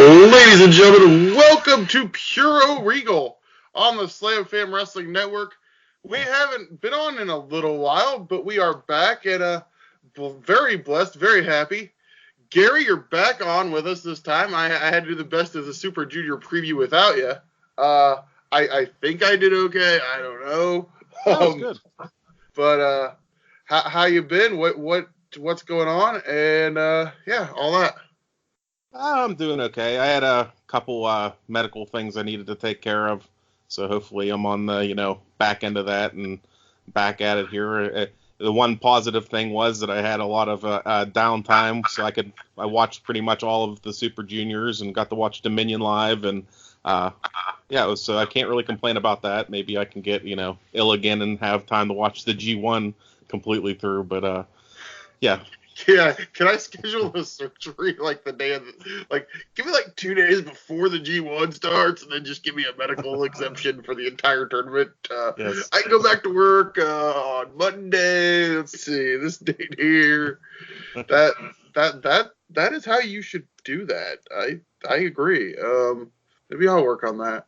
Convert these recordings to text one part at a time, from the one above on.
Ladies and gentlemen, welcome to PuroRegal on the Slam Fam Wrestling Network. We haven't been on in a little while, but we are back and very blessed, very happy. Gary, you're back on with us this time. I had to do the best of the Super Junior preview without you. I think I did okay. I don't know. That was good. But how you been? What's going on? And all that. I'm doing okay. I had a couple medical things I needed to take care of, so hopefully I'm on the back end of that and back at it here. The one positive thing was that I had a lot of downtime, so I watched pretty much all of the Super Juniors and got to watch Dominion live, and so I can't really complain about that. Maybe I can get ill again and have time to watch the G1 completely through, but yeah. Yeah, can I schedule the surgery the day of give me 2 days before the G1 starts and then just give me a medical exemption for the entire tournament? Yes. I can go back to work on Monday. Let's see, this date here. That is how you should do that. I agree. Maybe I'll work on that.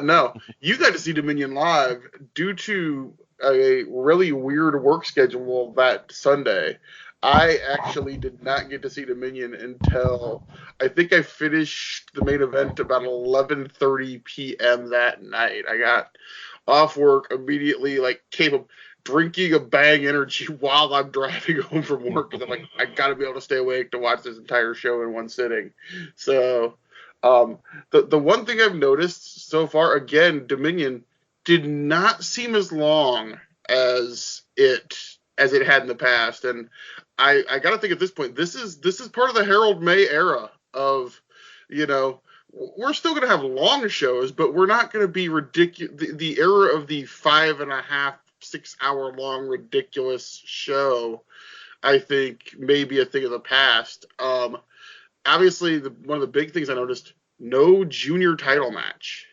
No, you got to see Dominion live due to a really weird work schedule that Sunday. I actually did not get to see Dominion until I think I finished the main event about 11:30 p.m. that night. I got off work immediately, came up drinking a Bang Energy while I'm driving home from work because I'm like, I got to be able to stay awake to watch this entire show in one sitting. So the one thing I've noticed so far, again, Dominion did not seem as long as it had in the past, and I gotta think at this point, this is part of the Harold May era of, we're still gonna have long shows, but we're not gonna be ridiculous. The era of the 5.5, 6 hour long ridiculous show, I think, may be a thing of the past. Obviously, one of the big things I noticed: no junior title match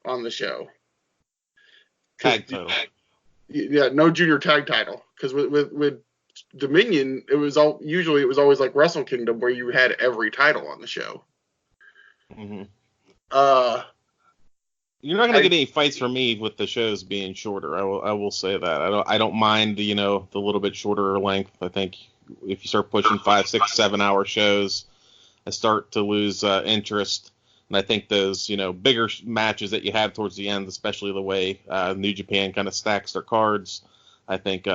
on the show. Tag title. Yeah, no junior tag title, because with Dominion, it was always like Wrestle Kingdom where you had every title on the show. Mm-hmm. You're not gonna get any fights from me with the shows being shorter. I will say that. I don't mind the little bit shorter length. I think if you start pushing 5, 6, 7 hour shows, I start to lose interest. And I think those bigger matches that you have towards the end, especially the way New Japan kind of stacks their cards, I think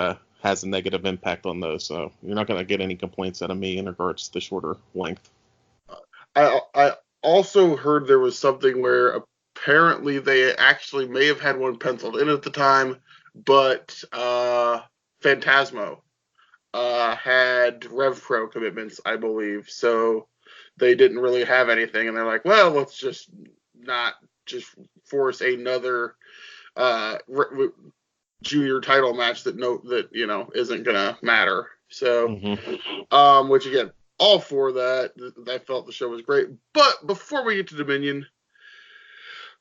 has a negative impact on those. So you're not going to get any complaints out of me in regards to the shorter length. I also heard there was something where apparently they actually may have had one penciled in at the time, but Phantasmo had Rev Pro commitments, I believe. So they didn't really have anything, and they're like, well, let's just not just force another junior title match that isn't gonna matter. So, which again, all for that. I felt the show was great. But before we get to Dominion,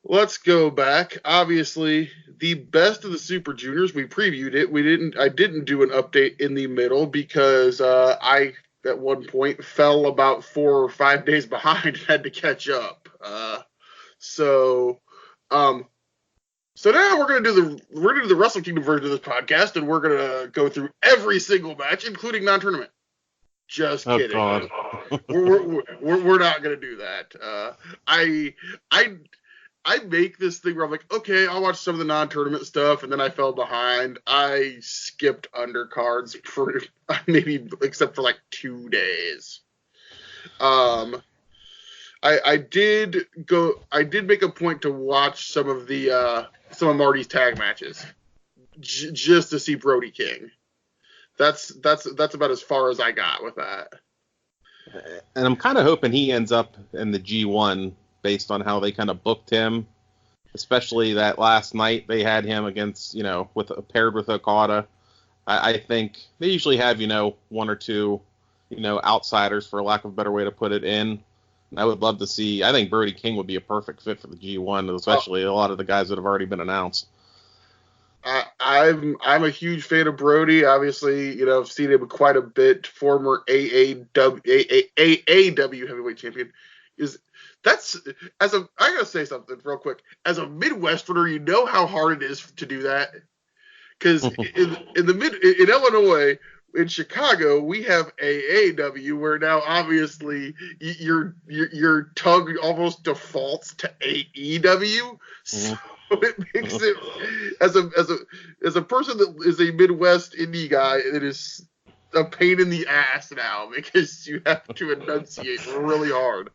let's go back. Obviously, the best of the Super Juniors. We previewed it. I didn't do an update in the middle because I at one point fell about 4 or 5 days behind and had to catch up. So now we're gonna do the Wrestle Kingdom version of this podcast, and we're gonna go through every single match, including non-tournament. Just kidding. God. we're not gonna do that. I make this thing where I'm like, okay, I'll watch some of the non-tournament stuff, and then I fell behind. I skipped undercards for maybe except for 2 days. I did make a point to watch some of Marty's tag matches just to see Brody King. That's about as far as I got with that. And I'm kind of hoping he ends up in the G1 based on how they kind of booked him, especially that last night they had him against, paired with Okada. I think they usually have, one or two, outsiders, for lack of a better way to put it, in. I would love to see. I think Brody King would be a perfect fit for the G1, especially a lot of the guys that have already been announced. I'm a huge fan of Brody. Obviously, I've seen him quite a bit. Former AAW heavyweight champion. is I gotta say something real quick. As a Midwesterner, you know how hard it is to do that. Because in Illinois, in Chicago, we have AAW, where now obviously your tongue almost defaults to AEW. So it makes it as a person that is a Midwest indie guy, it is a pain in the ass now because you have to enunciate really hard.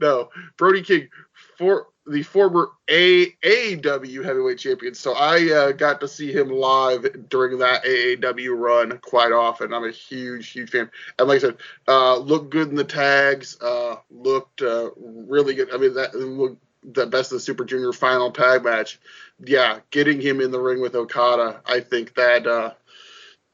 No, Brody King, for the former AAW heavyweight champion. So I got to see him live during that AAW run quite often. I'm a huge fan. And like I said, looked good in the tags, looked really good. I mean, that looked the best of the Super Junior final tag match. Yeah, getting him in the ring with Okada, I think that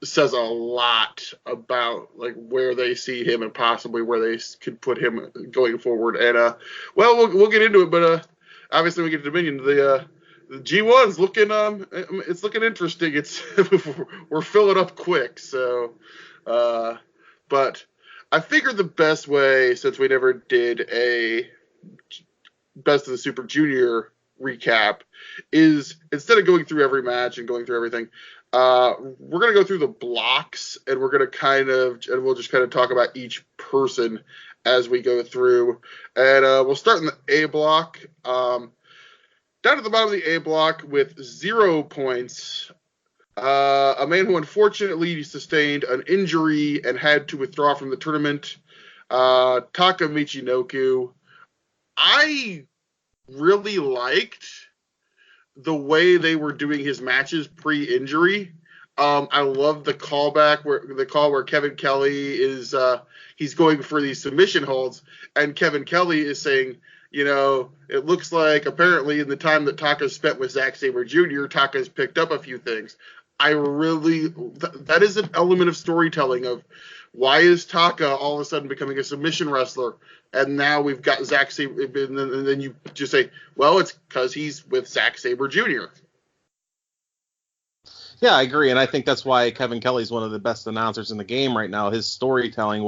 says a lot about like where they see him and possibly where they could put him going forward. And we'll get into it, but obviously we get to Dominion. The G1's looking it's looking interesting. It's we're filling up quick. So but I figured the best way, since we never did a Best of the Super Junior recap, is instead of going through every match and going through everything, we're going to go through the blocks, and we're going to we'll just kind of talk about each person as we go through. And we'll start in the A block. Down at the bottom of the A block with 0 points, a man who unfortunately sustained an injury and had to withdraw from the tournament, Taka Michinoku. I really liked the way they were doing his matches pre-injury. I love the callback where Kevin Kelly is he's going for these submission holds, and Kevin Kelly is saying, you know, it looks like apparently in the time that Taka's spent with Zack Sabre Jr., Taka's picked up a few things. That is an element of storytelling of why is Taka all of a sudden becoming a submission wrestler, and now we've got Zack Sabre, and then you just say, well, it's because he's with Zack Sabre Jr. Yeah, I agree, and I think that's why Kevin Kelly's one of the best announcers in the game right now. His storytelling,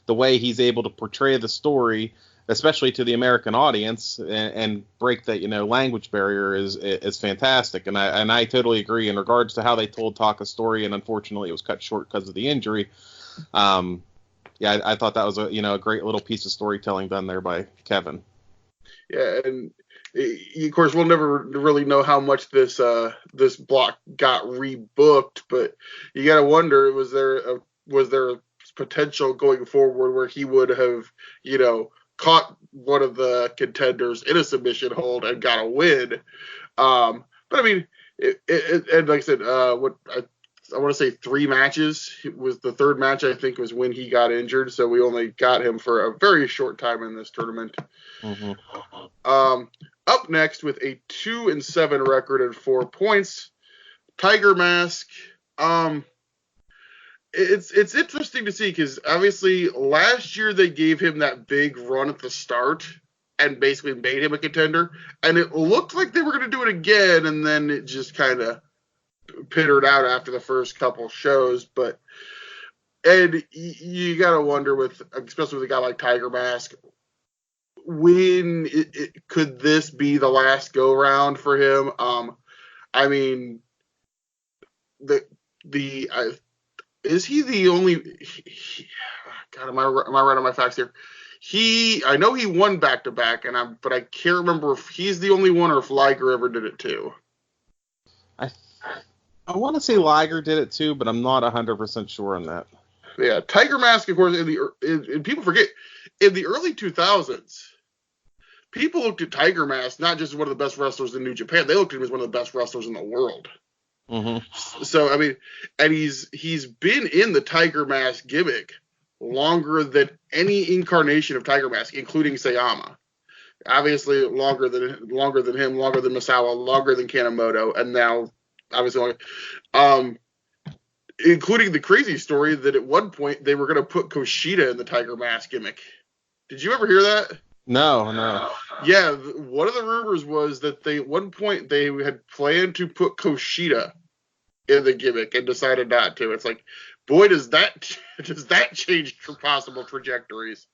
the way he's able to portray the story, especially to the American audience, and break that language barrier is fantastic. And I totally agree in regards to how they told Taka's story, and unfortunately it was cut short because of the injury. Yeah, I thought that was a great little piece of storytelling done there by Kevin. Yeah, and of course we'll never really know how much this block got rebooked, but you got to wonder, was there a potential going forward where he would have caught one of the contenders in a submission hold and got a win? But I mean, and like I said, I want to say 3 matches. It was the third match, I think, was when he got injured. So we only got him for a very short time in this tournament. Mm-hmm. Up next with a 2-7 record and 4 points, Tiger Mask. It's interesting to see because obviously last year they gave him that big run at the start and basically made him a contender. And it looked like they were going to do it again, and then it just kind of pittered out after the first couple shows. But and you gotta wonder, especially with a guy like Tiger Mask, when could this be the last go round for him? I mean, is he the only? God, am I right on my facts here? I know he won back to back, but I can't remember if he's the only one or if Liger ever did it too. I want to say Liger did it too, but I'm not 100% sure on that. Yeah, Tiger Mask, of course, and people forget, in the early 2000s, people looked at Tiger Mask not just as one of the best wrestlers in New Japan, they looked at him as one of the best wrestlers in the world. Mm-hmm. So, I mean, and he's been in the Tiger Mask gimmick longer than any incarnation of Tiger Mask, including Sayama. Obviously, longer than him, longer than Misawa, longer than Kanemoto, and now obviously, including the crazy story that at one point they were going to put Kushida in the Tiger Mask gimmick. Did you ever hear that? No. Yeah, one of the rumors was that at one point they had planned to put Kushida in the gimmick and decided not to. It's like, boy, does that change possible trajectories.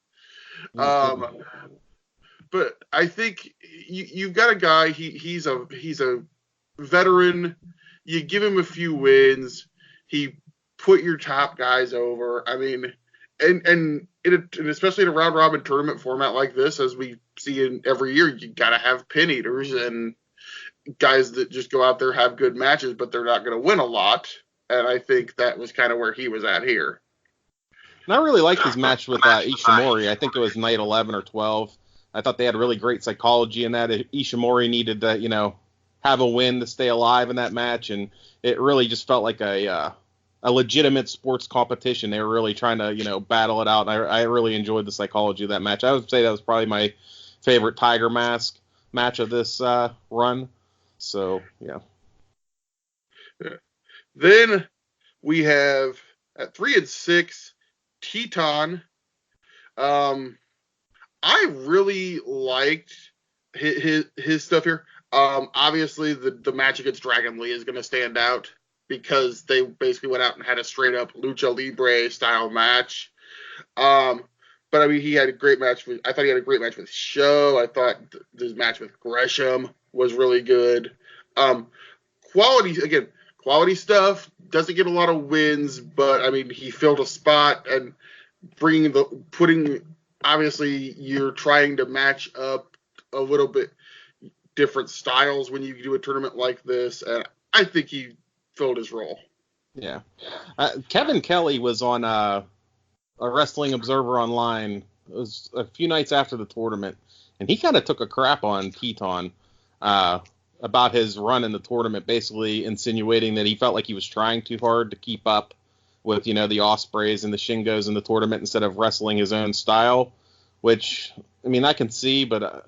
Um, but I think you've got a guy. He's a veteran. You give him a few wins. He put your top guys over. I mean, and especially in a round robin tournament format like this, as we see in every year, you got to have pin eaters and guys that just go out there, have good matches, but they're not going to win a lot. And I think that was kind of where he was at here. And I really liked his match with Ishimori. I think it was night 11 or 12. I thought they had really great psychology in that. Ishimori needed to, have a win to stay alive in that match, and it really just felt like a legitimate sports competition. They were really trying to, battle it out, and I really enjoyed the psychology of that match. I would say that was probably my favorite Tiger Mask match of this run. So, yeah. Then we have at 3-6, Teton. I really liked his stuff here. Obviously, the match against Dragon Lee is going to stand out because they basically went out and had a straight up lucha libre style match. But I mean, he had a great match I thought he had a great match with Show. I thought his match with Gresham was really good. Quality stuff. Doesn't get a lot of wins, but I mean, he filled a spot and obviously you're trying to match up a little bit different styles when you do a tournament like this, and I think he filled his role. Yeah. Kevin Kelly was on a Wrestling Observer Online. It was a few nights after the tournament, and he kind of took a crap on Teton about his run in the tournament, basically insinuating that he felt like he was trying too hard to keep up with, the Ospreys and the Shingos in the tournament instead of wrestling his own style, which, I mean, I can see, but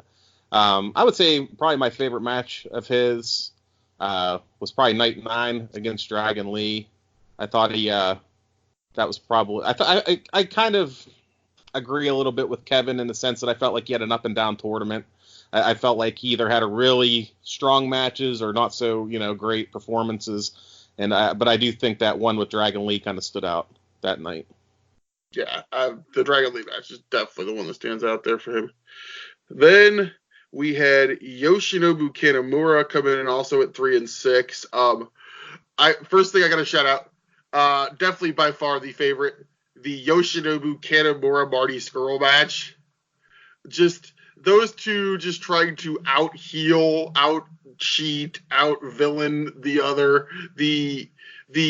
I would say probably my favorite match of his was probably night 9 against Dragon Lee. I thought that was probably, I kind of agree a little bit with Kevin in the sense that I felt like he had an up and down tournament. I felt like he either had a really strong matches or not so, great performances. But I do think that one with Dragon Lee kind of stood out that night. Yeah, the Dragon Lee match is definitely the one that stands out there for him. Then we had Yoshinobu Kanemaru come in also at 3-6. First thing I got to shout out, definitely by far the favorite, the Yoshinobu Kanemaru Marty Scurll match. Just those two just trying to out-heel, out-cheat, out-villain the other. The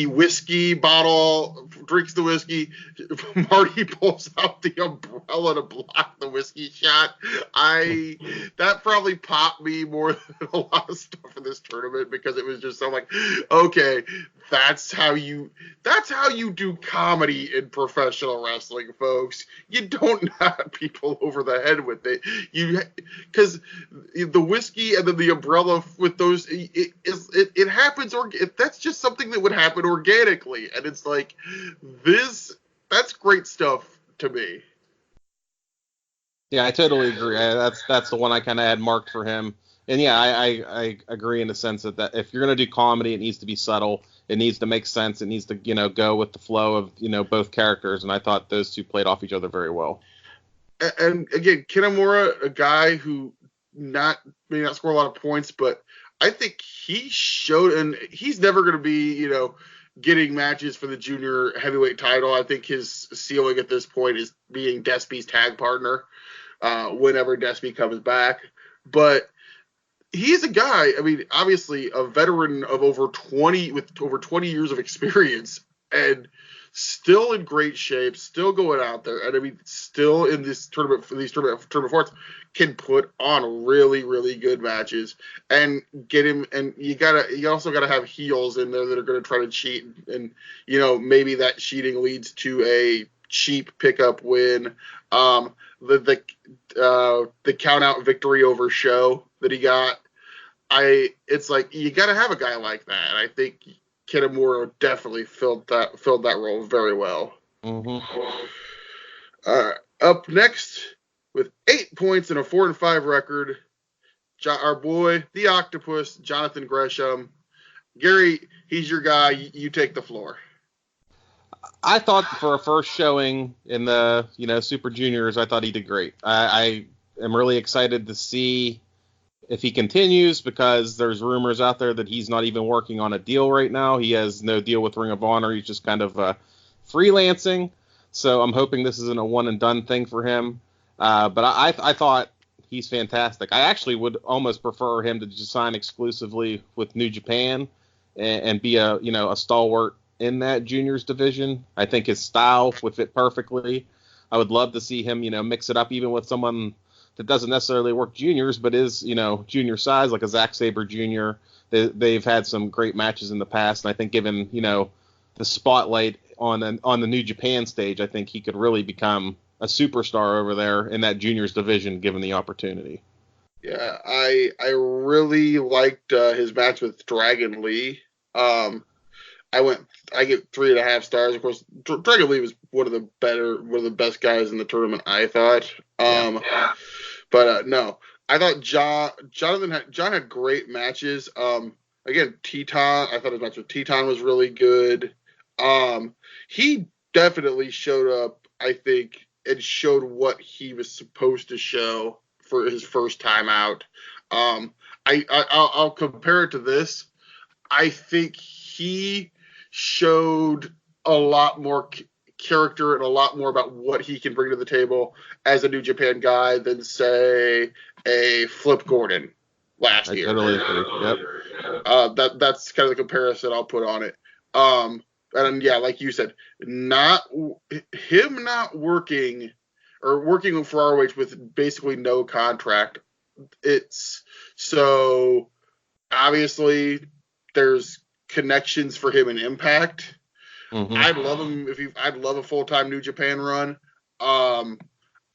whiskey bottle drinks the whiskey. Marty pulls out the umbrella to block the whiskey shot. That probably popped me more than a lot of stuff in this tournament because it was just so like, okay, that's how you do comedy in professional wrestling, folks. You don't knock people over the head with it. Because the whiskey and then the umbrella with those, it happens, or that's just something that would happen organically, and it's like that's great stuff to me. Yeah, I totally agree. That's the one I kind of had marked for him. And yeah, I agree in the sense that if you're going to do comedy, it needs to be subtle. It needs to make sense. It needs to, go with the flow of, both characters. And I thought those two played off each other very well. And again, Kanemaru, a guy who may not score a lot of points, but I think he showed, and he's never going to be, getting matches for the junior heavyweight title. I think his ceiling at this point is being Despy's tag partner whenever Despy comes back. But he's a guy, I mean, obviously a veteran of over 20 years of experience, and still in great shape, still going out there, and I mean, still in this tournament, for these tournament formats, can put on really, really good matches and get him. And you also gotta have heels in there that are going to try to cheat, and maybe that cheating leads to a cheap pickup win. The count out victory over Show that he got. It's like you got to have a guy like that. And I think Kanemaru definitely filled that role very well. Mm-hmm. Up next with 8 points and a 4-5 record, our boy, the Octopus, Jonathan Gresham. Gary, he's your guy. You take the floor. I thought for a first showing in the Super Juniors, I thought he did great. I am really excited to see if he continues, because there's rumors out there that he's not even working on a deal right now. He has no deal with Ring of Honor. He's just kind of freelancing. So I'm hoping this isn't a one and done thing for him. But I thought he's fantastic. I actually would almost prefer him to just sign exclusively with New Japan and be a stalwart in that juniors division. I think his style would fit perfectly. I would love to see him, mix it up even with someone that doesn't necessarily work juniors, but is, junior size, like a Zack Sabre Jr. They've had some great matches in the past, and I think given, the spotlight on the New Japan stage, I think he could really become a superstar over there in that juniors division, given the opportunity. Yeah, I really liked his match with Dragon Lee. I get 3.5 stars. Of course, Dragon Lee was one of the best guys in the tournament, I thought. But no, I thought John had great matches. Again, Teton, I thought his match with Teton was really good. He definitely showed up, I think, and showed what he was supposed to show for his first time out. I'll compare it to this. I think he showed a lot more character and a lot more about what he can bring to the table as a New Japan guy than, say, a Flip Gordon last year. I totally agree. Yep. That's kind of the comparison I'll put on it. And yeah, like you said, not working for ROH with basically no contract. It's so obviously there's connections for him in Impact. Mm-hmm. I'd love a full-time New Japan run.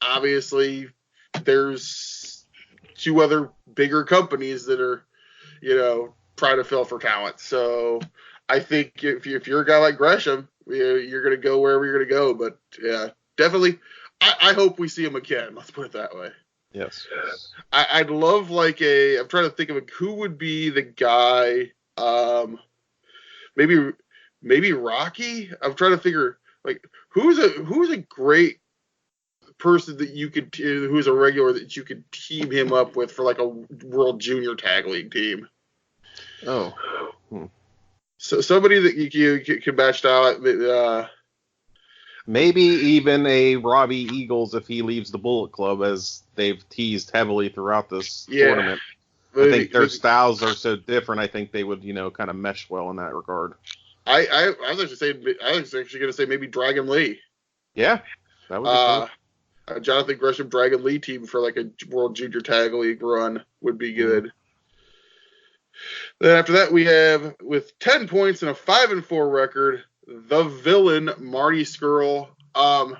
Obviously there's 2 other bigger companies that are, trying to fill for talent. So I think if you're a guy like Gresham, you're going to go wherever you're going to go. But yeah, definitely, I hope we see him again. Let's put it that way. Yes. I'd love I'm trying to think of who would be the guy. Maybe Rocky. I'm trying to figure who's a great person that you could who's a regular that you could team him up with for like a World Junior Tag League team. Oh. So somebody that you can match out. Maybe even a Robbie Eagles if he leaves the Bullet Club, as they've teased heavily througut this tournament. I think their styles are so different. I think they would, kind of mesh well in that regard. I was actually going to say maybe Dragon Lee. Yeah, that would be Jonathan Gresham Dragon Lee team for like a World Junior Tag League run would be good. Then after that, we have, with 10 points and a 5-4 record, the villain Marty Scurll. I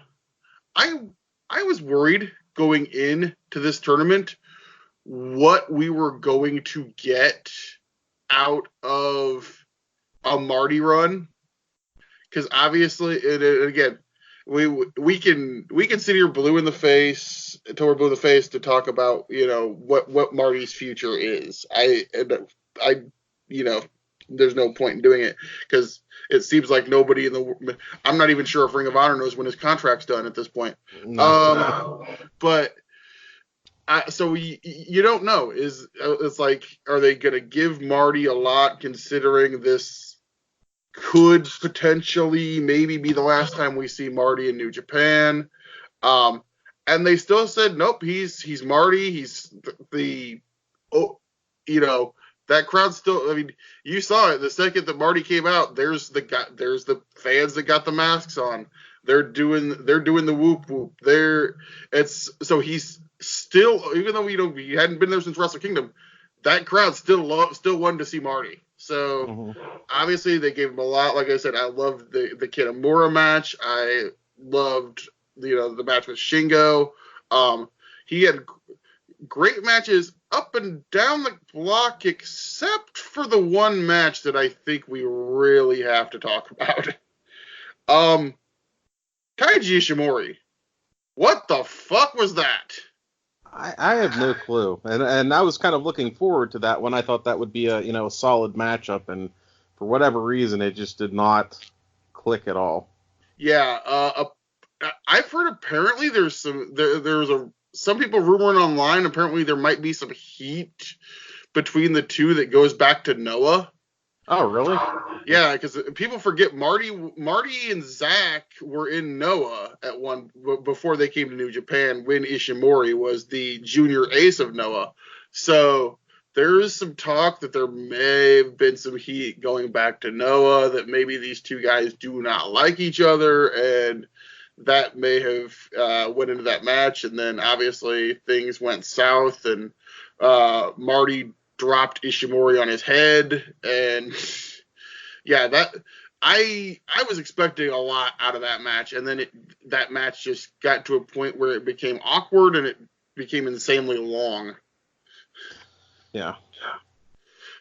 was worried going into this tournament what we were going to get out of a Marty run, because obviously, and again, we can sit here blue in the face until we're blue in the face to talk about what Marty's future is. There's no point in doing it because it seems like nobody I'm not even sure if Ring of Honor knows when his contract's done at this point. No. But so you don't know. It's like, are they going to give Marty a lot, considering this could potentially maybe be the last time we see Marty in New Japan? And they still said, nope, he's Marty. He's that crowd still. I mean, you saw it the second that Marty came out. There's the fans that got the masks on. They're doing the whoop whoop. So he's still, even though he hadn't been there since Wrestle Kingdom, that crowd still wanted to see Marty. So obviously they gave him a lot. Like I said, I loved the Kitamura match. I loved the match with Shingo. He had great matches up and down the block, except for the one match that I think we really have to talk about. Kaiji Ishimori. What the fuck was that? I have no clue, and I was kind of looking forward to that one. I thought that would be a solid matchup, and for whatever reason, it just did not click at all. Yeah, I've heard apparently there's some people rumoring online. Apparently there might be some heat between the two that goes back to Noah. Oh, really? Yeah, because people forget Marty and Zach were in Noah at one before they came to New Japan when Ishimori was the junior ace of Noah. So there is some talk that there may have been some heat going back to Noah, that maybe these two guys do not like each other, and that may have went into that match. And then obviously things went south, and Marty dropped Ishimori on his head, and yeah, I was expecting a lot out of that match, and then that match just got to a point where it became awkward and it became insanely long. Yeah.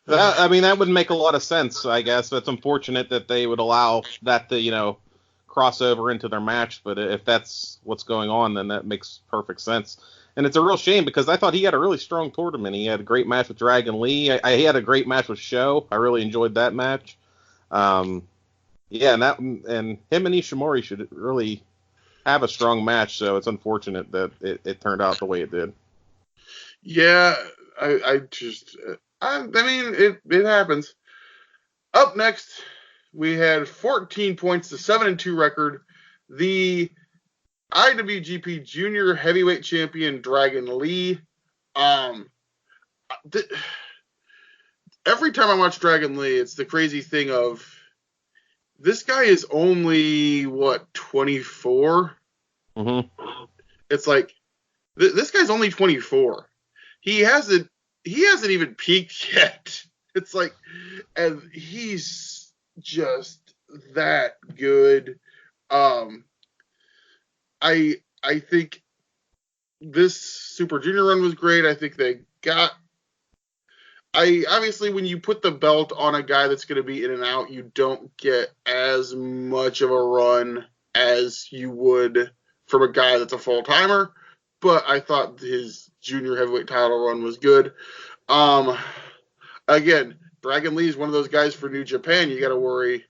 I mean, that would make a lot of sense, I guess. It's unfortunate that they would allow that to, cross over into their match. But if that's what's going on, then that makes perfect sense. And it's a real shame because I thought he had a really strong tournament. He had a great match with Dragon Lee. He had a great match with Sho. I really enjoyed that match. Yeah, and him and Ishimori should really have a strong match. So it's unfortunate that it turned out the way it did. Yeah, I mean, it happens. Up next, we had 14 points to 7-2 record. The IWGP Junior Heavyweight Champion Dragon Lee. Every time I watch Dragon Lee, it's the crazy thing of this guy is only 24. Mm-hmm. It's like this guy's only 24. He hasn't even peaked yet. It's like, and he's just that good. I think this Super Junior run was great. I think they got. Obviously, when you put the belt on a guy that's going to be in and out, you don't get as much of a run as you would from a guy that's a full timer. But I thought his junior heavyweight title run was good. Again, Dragon Lee is one of those guys for New Japan. You got to worry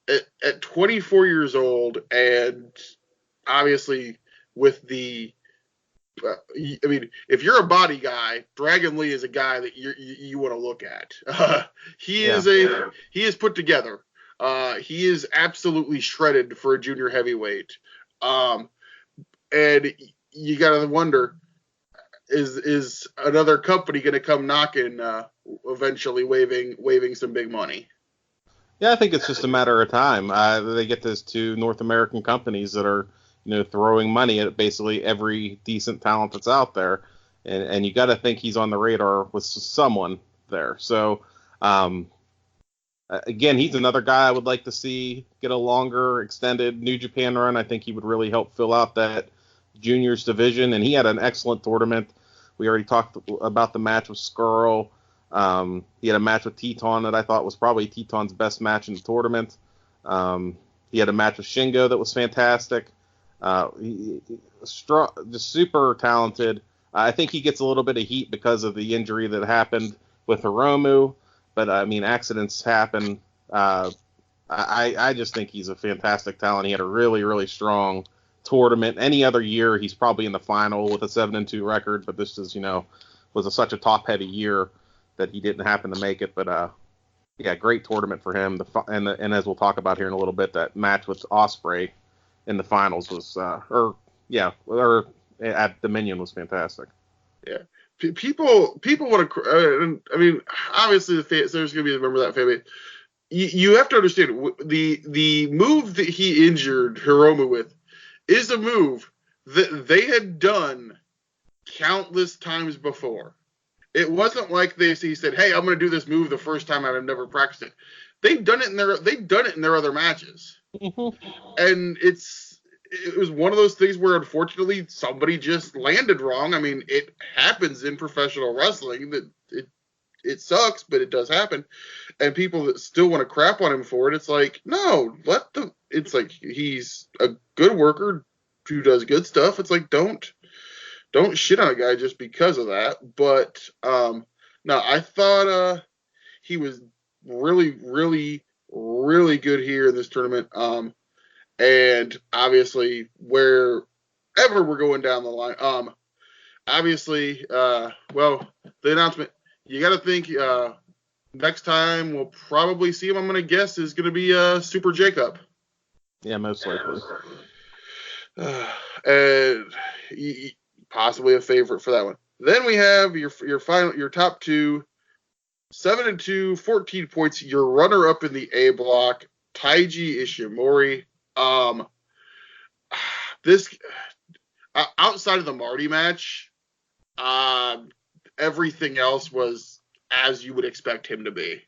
at 24 years old, and obviously with the I mean, if you're a body guy, Dragon Lee is a guy that you want to look at. He is put together. He is absolutely shredded for a junior heavyweight. And you got to wonder, is another company going to come knocking eventually, waving some big money? Yeah, I think it's just a matter of time. They get those two North American companies that are, throwing money at basically every decent talent that's out there, and you got to think he's on the radar with someone there. So, again, he's another guy I would like to see get a longer, extended New Japan run. I think he would really help fill out that juniors division, and he had an excellent tournament. We already talked about the match with Skrull. He had a match with Teton that I thought was probably Teton's best match in the tournament. He had a match with Shingo that was fantastic. Just super talented. I think he gets a little bit of heat because of the injury that happened with Hiromu, but I mean, accidents happen. I just think he's a fantastic talent. He had a really, really strong tournament. Any other year, he's probably in the final with a 7-2 record, but this is, was such a top-heavy year that he didn't happen to make it. But yeah, great tournament for him. And as we'll talk about here in a little bit, that match with Ospreay in the finals was, or at Dominion was fantastic. Yeah, people want to. I mean, obviously there's going to be a member of that family. You have to understand the move that he injured Hiromu with is a move that they had done countless times before. It wasn't like he said, "Hey, I'm going to do this move the first time I've never practiced it." They've done it in their other matches, and it was one of those things where unfortunately somebody just landed wrong. I mean, it happens in professional wrestling. That it sucks, but it does happen. And people that still want to crap on him for it, it's like, no, it's like he's a good worker who does good stuff. It's like, don't shit on a guy just because of that. But no, I thought he was really, really, really good here in this tournament. And obviously, wherever we're going down the line, obviously, well, the announcement, you got to think next time we'll probably see him, I'm going to guess, is going to be Super Jacob. Yeah, most likely. And possibly a favorite for that one. Then we have your top two, 7-2, 14 points. Your runner-up in the A block, Taiji Ishimori. This outside of the Marty match, everything else was as you would expect him to be.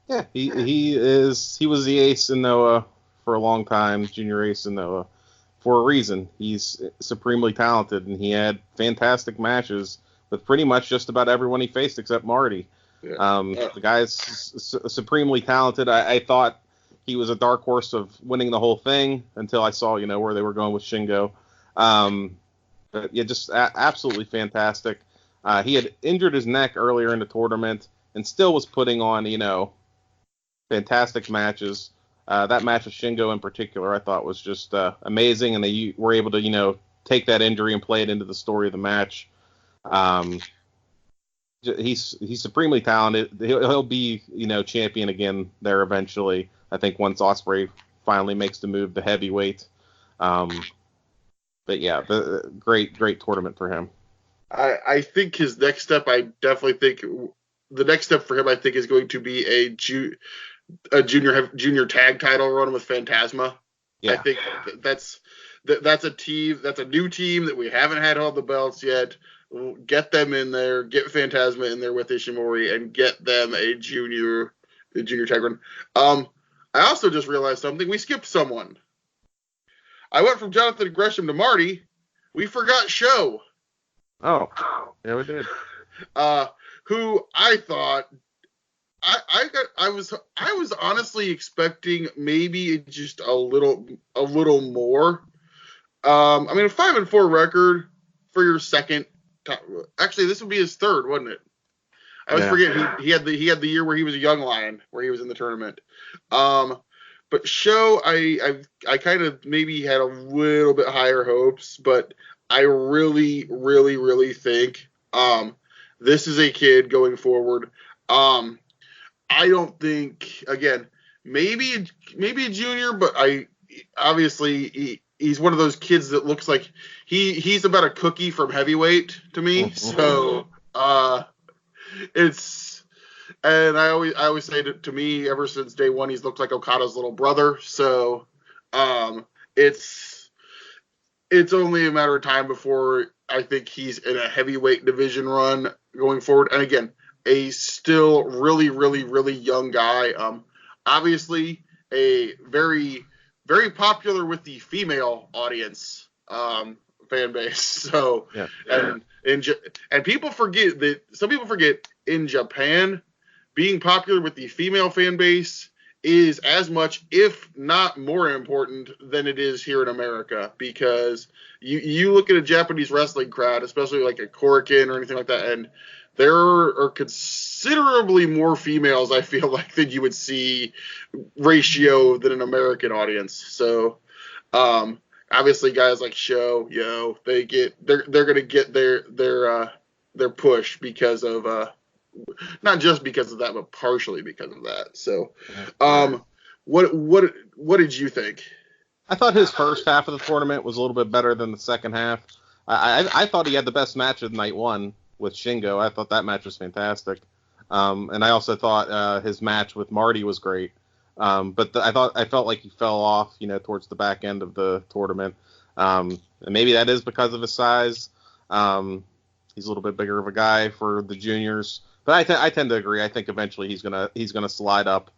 Yeah, he was the ace in Noah for a long time, junior ace in Noah, for a reason. He's supremely talented, and he had fantastic matches with pretty much just about everyone he faced except Marty. Yeah. The guy's supremely talented. I thought he was a dark horse of winning the whole thing until I saw, where they were going with Shingo. But yeah, just absolutely fantastic. He had injured his neck earlier in the tournament and still was putting on, fantastic matches. That match with Shingo in particular, I thought was just amazing, and they were able to, take that injury and play it into the story of the match. He's supremely talented. He'll be, champion again there eventually. I think once Ospreay finally makes the move to heavyweight. But yeah, great tournament for him. I think his next step, the next step for him, I think, is going to be a junior tag title run with Phantasma. Yeah. I think that's a new team that we haven't had all the belts yet. We'll get them in there, get Phantasma in there with Ishimori, and get them a junior tag run. I also just realized something. We skipped someone. I went from Jonathan Gresham to Marty. We forgot Show. Oh, yeah, we did. Who I thought I was honestly expecting maybe just a little more. A 5-4 record for your second. Actually, this would be his third, wouldn't it? I was forgetting he had the year where he was a young lion, where he was in the tournament. But Show, I kind of maybe had a little bit higher hopes, but I really, really, really think this is a kid going forward. I don't think, again, maybe a junior, but he's one of those kids that looks like he's about a cookie from heavyweight to me. So and I always say to me, ever since day one, he's looked like Okada's little brother. So it's only a matter of time before I think he's in a heavyweight division run going forward. And again, a still really, really, really young guy. Obviously a very, very popular with the female audience fan base. So and people forget that some people forget in Japan, being popular with the female fan base is as much, if not more important than it is here in America, because you look at a Japanese wrestling crowd, especially like a Korakuen or anything like that, and there are considerably more females, I feel like, than you would see ratio than an American audience. So obviously guys like Show, they're gonna get their push because of not just because of that, but partially because of that. So, what did you think? I thought his first half of the tournament was a little bit better than the second half. I thought he had the best match of night one with Shingo. I thought that match was fantastic. And I also thought his match with Marty was great. But I felt like he fell off, towards the back end of the tournament. And maybe that is because of his size. He's a little bit bigger of a guy for the juniors. But I tend to agree. I think eventually he's gonna slide up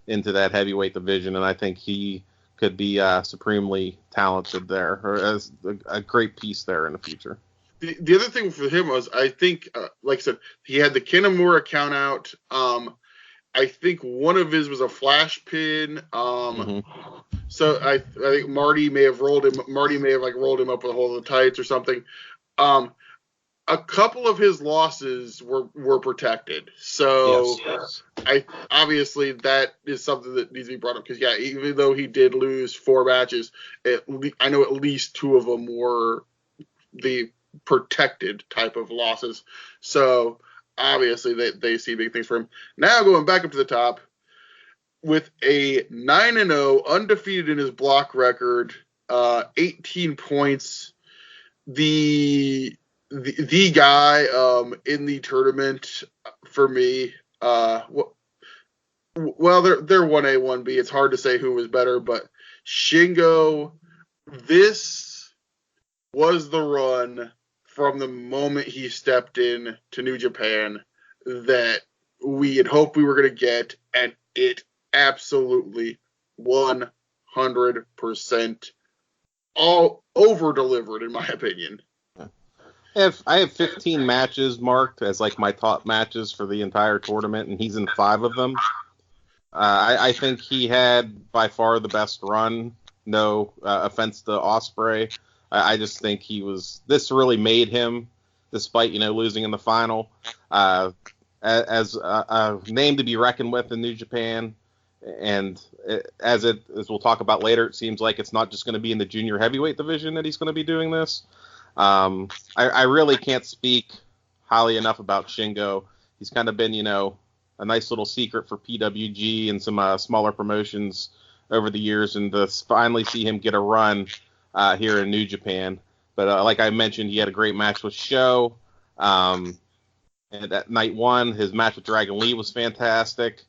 into that heavyweight division, and I think he could be supremely talented there, or as a great piece there in the future. The other thing for him was, I think, like I said, he had the Kinemura count out. I think one of his was a flash pin. So I think Marty may have rolled him. Marty may have rolled him up with a hold of the tights or something. a couple of his losses were protected. So Yes. obviously that is something that needs to be brought up because even though he did lose 4 matches, I know at least 2 of them were the protected type of losses. So obviously they see big things for him. Now going back up to the top with a 9-0, undefeated in his block record, 18 points. The guy in the tournament for me. Well, they're 1A, 1B. It's hard to say who was better, but Shingo, this was the run from the moment he stepped in to New Japan that we had hoped we were going to get, and it absolutely 100% all over-delivered, in my opinion. I have 15 matches marked as like my top matches for the entire tournament, and he's in 5 of them. I think he had by far the best run. No offense to Ospreay. I just think this really made him, despite, losing in the final, as a name to be reckoned with in New Japan. And as we'll talk about later, it seems like it's not just going to be in the junior heavyweight division that he's going to be doing this. I really can't speak highly enough about Shingo. He's kind of been, a nice little secret for PWG and some smaller promotions over the years, and to finally see him get a run here in New Japan. But like I mentioned, he had a great match with Sho. And at night 1, his match with Dragon Lee was fantastic.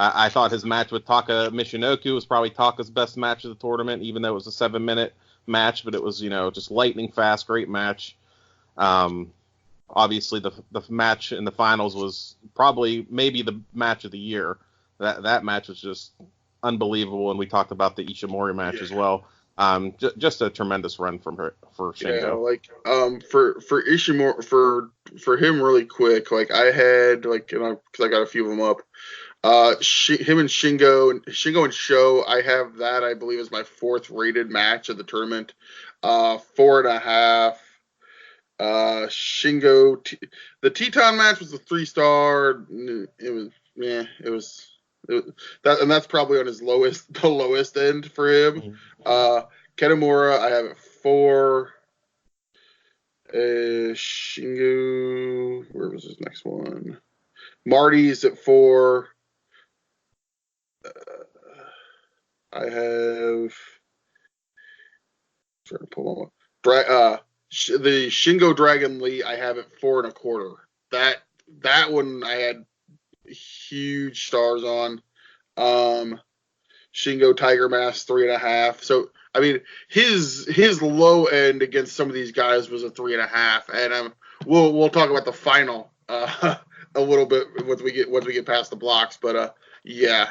I thought his match with Taka Michinoku was probably Taka's best match of the tournament, even though it was a 7-minute match, but it was, just lightning fast, great match. Obviously, the match in the finals was maybe the match of the year. That match was just unbelievable, and we talked about the Ishimori match as well. Just a tremendous run for Shingo. Yeah, for Ishimori, for him really quick, I had because I got a few of them up. Him and Shingo and Sho, I have that, I believe, is my 4th rated match of the tournament. 4.5. Shingo, the Teton match was a 3-star. It was that, and that's probably on the lowest end for him. Ketamura, I have it 4. Shingo, where was his next one? Marty's at 4. I have trying to pull on the Shingo Dragon Lee. I have it 4.25. That one I had huge stars on. Shingo Tiger Mask 3.5. So I mean his low end against some of these guys was a 3.5, and we'll talk about the final a little bit once we get past the blocks, but yeah.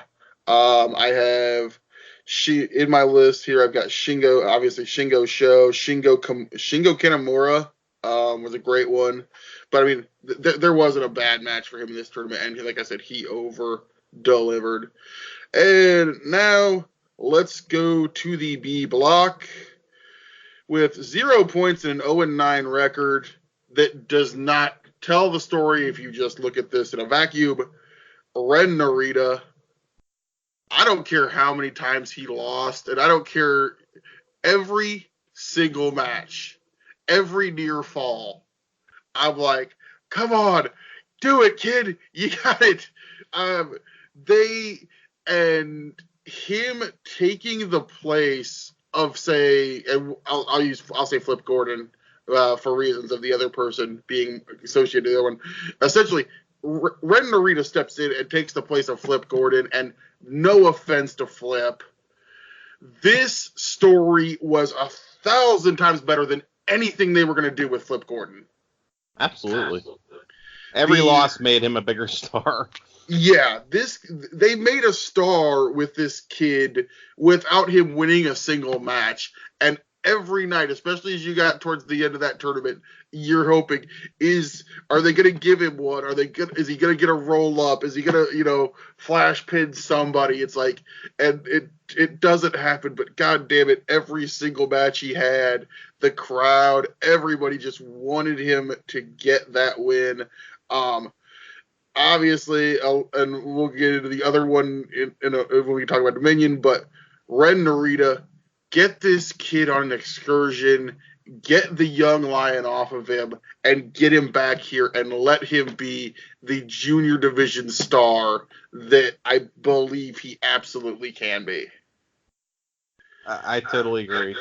I have in my list here. I've got Shingo, obviously Shingo Sho, Shingo Kinemura was a great one, but I mean there wasn't a bad match for him in this tournament, and like I said, he over delivered. And now let's go to the B block with 0 points and an 0-9 record that does not tell the story if you just look at this in a vacuum. Ren Narita. I don't care how many times he lost, and I don't care every single match, every near fall. I'm like, come on, do it, kid. You got it. Him taking the place of, say, and I'll say Flip Gordon for reasons of the other person being associated with the other one. Essentially, Ren Narita steps in and takes the place of Flip Gordon, and no offense to Flip, this story was 1,000 times better than anything they were going to do with Flip Gordon. Absolutely. Every loss made him a bigger star. Yeah, they made a star with this kid without him winning a single match, and every night, especially as you got towards the end of that tournament, you're hoping are they going to give him one? Is he going to get a roll up? Is he going to, flash pin somebody? It's like, and it doesn't happen, but god damn it, every single match he had, the crowd, everybody just wanted him to get that win. Obviously, and we'll get into the other one when we talk about Dominion, but Ren Narita, get this kid on an excursion, get the young lion off of him, and get him back here and let him be the junior division star that I believe he absolutely can be. I totally agree.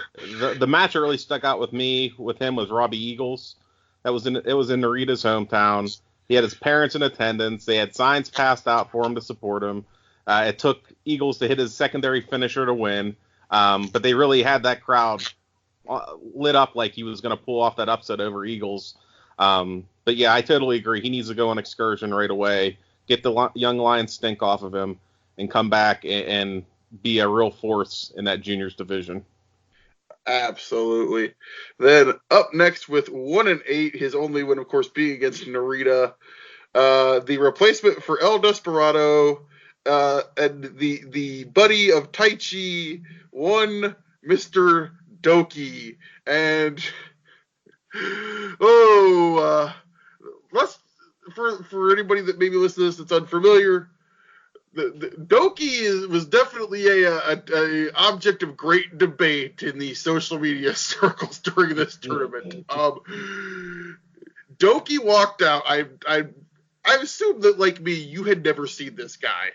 The match that really stuck out with him was Robbie Eagles. It was in Narita's hometown. He had his parents in attendance. They had signs passed out for him to support him. It took Eagles to hit his secondary finisher to win. But they really had that crowd lit up like he was going to pull off that upset over Eagles. But yeah, I totally agree. He needs to go on excursion right away, get the young lion stink off of him, and come back and be a real force in that juniors division. Absolutely. Then up next with 1-8, his only win, of course, being against Narita. The replacement for El Desperado, and the buddy of Taichi, one Mr. Doki. And let's for anybody that maybe listens to this that's unfamiliar, the Doki was definitely a object of great debate in the social media circles during this tournament. Doki walked out. I assumed that, like me, you had never seen this guy.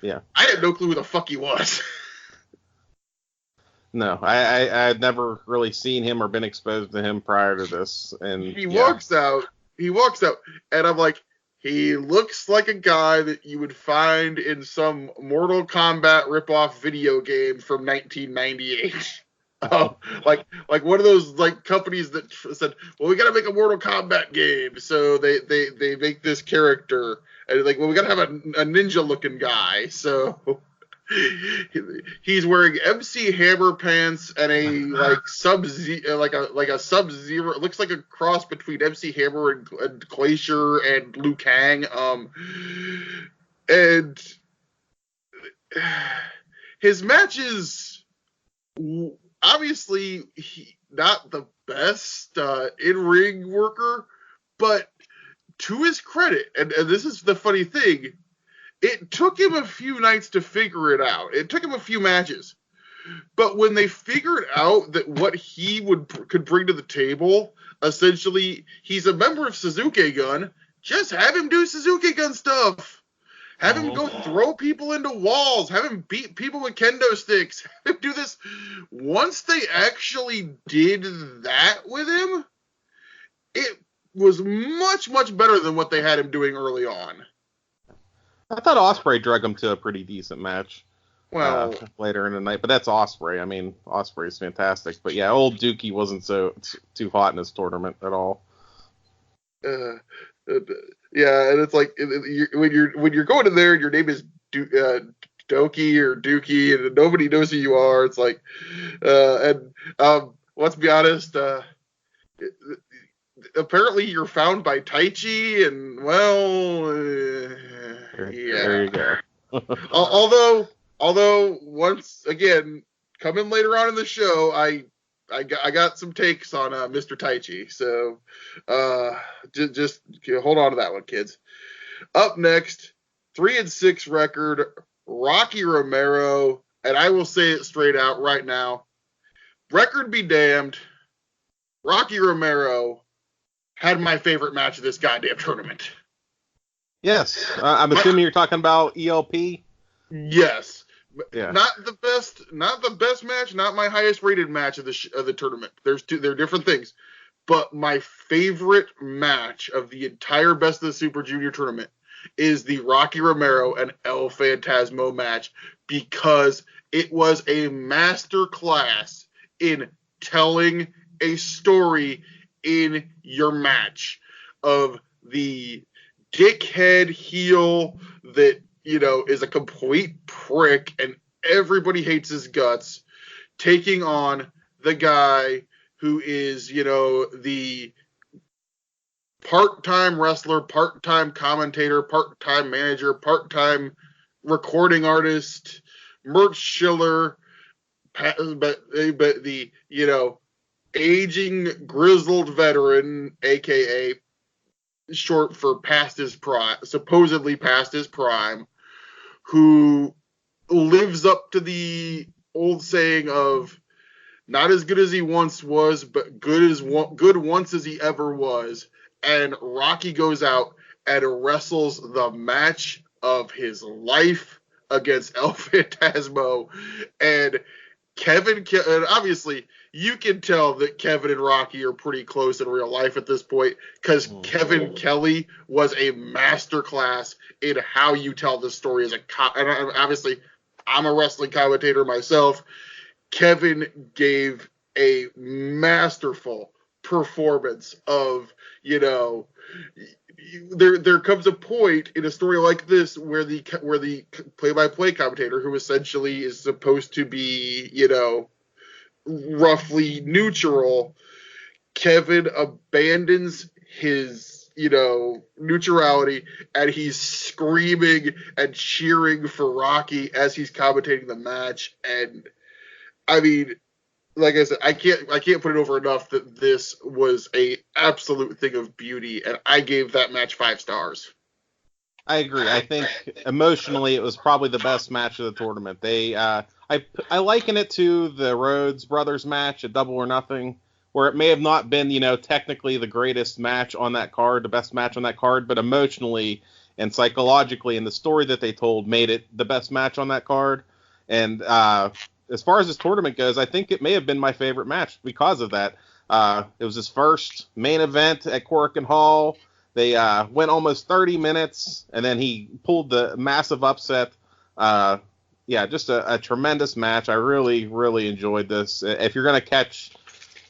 Yeah. I had no clue who the fuck he was. No, I had never really seen him or been exposed to him prior to this. And he walks out, and I'm like, he looks like a guy that you would find in some Mortal Kombat ripoff video game from 1998. Like one of those like companies that said, well, we got to make a Mortal Kombat game, so they make this character, and like, well, we got to have a ninja looking guy, so he's wearing MC Hammer pants and a like a Sub-Zero. It looks like a cross between MC Hammer and Glacier and Liu Kang. And his matches, obviously, not the best in-ring worker, but to his credit, and this is the funny thing, it took him a few nights to figure it out. It took him a few matches. But when they figured out that what he could bring to the table, essentially, he's a member of Suzuki Gun, just have him do Suzuki Gun stuff. Have him go throw people into walls. Have him beat people with kendo sticks. Have him do this. Once they actually did that with him, it was much, much better than what they had him doing early on. I thought Ospreay drug him to a pretty decent match. Well, later in the night, but that's Ospreay. I mean, Ospreay's fantastic, but yeah, old Dookie wasn't so too hot in this tournament at all. Yeah, and it's like when you're going in there and your name is Doki or Dookie and nobody knows who you are. It's like, let's be honest. Apparently, you're found by Taichi, and well, yeah. There you go. Although once again, coming later on in the show, I got some takes on Mr. Taichi, so just hold on to that one, kids. Up next, 3-6 record, Rocky Romero, and I will say it straight out right now, record be damned, Rocky Romero had my favorite match of this goddamn tournament. Yes, I'm assuming you're talking about ELP. Yes. Yeah. Not the best match, not my highest rated match of the tournament. They're different things. But my favorite match of the entire Best of the Super Junior tournament is the Rocky Romero and El Phantasmo match, because it was a master class in telling a story in your match of the dickhead heel that, is a complete prick and everybody hates his guts, taking on the guy who is, the part-time wrestler, part-time commentator, part-time manager, part-time recording artist, merch shiller, but the, aging grizzled veteran, aka short for past his prime, supposedly past his prime, who lives up to the old saying of not as good as he once was, but good once as he ever was. And Rocky goes out and wrestles the match of his life against El Phantasmo. And and obviously, you can tell that Kevin and Rocky are pretty close in real life at this point, because Kevin Kelly was a masterclass in how you tell the story as and obviously, I'm a wrestling commentator myself. Kevin gave a masterful performance of, there comes a point in a story like this where the play-by-play commentator, who essentially is supposed to be, roughly neutral, Kevin abandons his, neutrality, and he's screaming and cheering for Rocky as he's commentating the match. And I mean, like I said, I can't put it over enough that this was a absolute thing of beauty, and I gave that match 5 stars. I agree. I think emotionally it was probably the best match of the tournament. I liken it to the Rhodes Brothers match at Double or Nothing, where it may have not been, technically the greatest match on that card, the best match on that card, but emotionally and psychologically and the story that they told made it the best match on that card. And as far as this tournament goes, I think it may have been my favorite match because of that. It was his first main event at Korakuen Hall. They went almost 30 minutes, and then he pulled the massive upset. Just a tremendous match. I really, really enjoyed this. If you're going to catch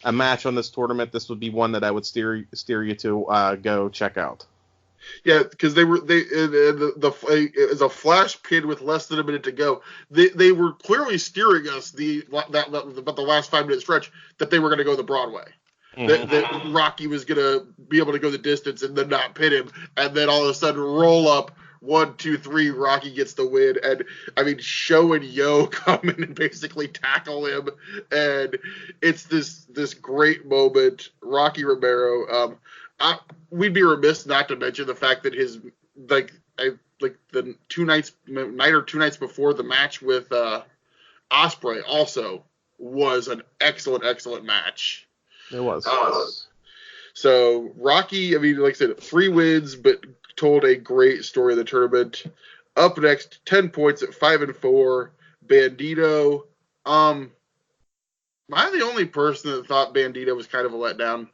a match on this tournament, this would be one that I would steer you to go check out. Yeah, because as a flash kid with less than a minute to go, they were clearly steering us about the last 5 minute stretch that they were going to go the Broadway. Mm-hmm. That Rocky was going to be able to go the distance and then not pin him, and then all of a sudden roll up 1, 2, 3, Rocky gets the win. And I mean, Show and Yo come in and basically tackle him, and it's this great moment. Rocky Romero. We'd be remiss not to mention the fact that his the 2 night or 2 nights before the match with Ospreay also was an excellent match. It was. So Rocky, I mean, like I said, 3 wins, but told a great story of the tournament. Up next, 10 points at 5-4, Bandito. Am I the only person that thought Bandito was kind of a letdown?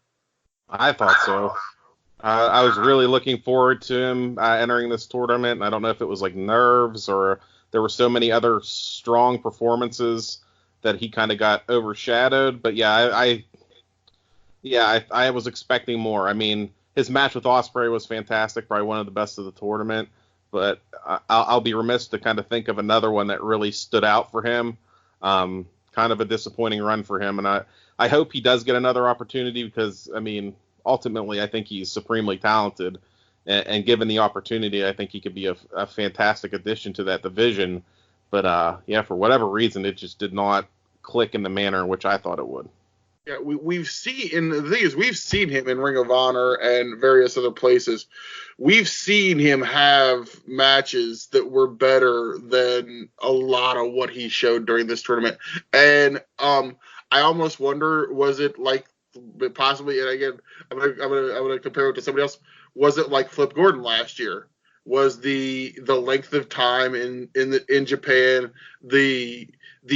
I thought so. I was really looking forward to him entering this tournament. I don't know if it was like nerves or there were so many other strong performances that he kind of got overshadowed. But I was expecting more. I mean, his match with Ospreay was fantastic, probably one of the best of the tournament. But I'll be remiss to kind of think of another one that really stood out for him. Kind of a disappointing run for him, and I hope he does get another opportunity because, I mean, ultimately I think he's supremely talented, and given the opportunity, I think he could be a fantastic addition to that division. But for whatever reason, it just did not click in the manner in which I thought it would. Yeah, we've seen him in Ring of Honor and various other places. We've seen him have matches that were better than a lot of what he showed during this tournament. And I almost wonder, was it like possibly? And again, I'm gonna compare it to somebody else. Was it like Flip Gordon last year? Was the length of time in Japan, the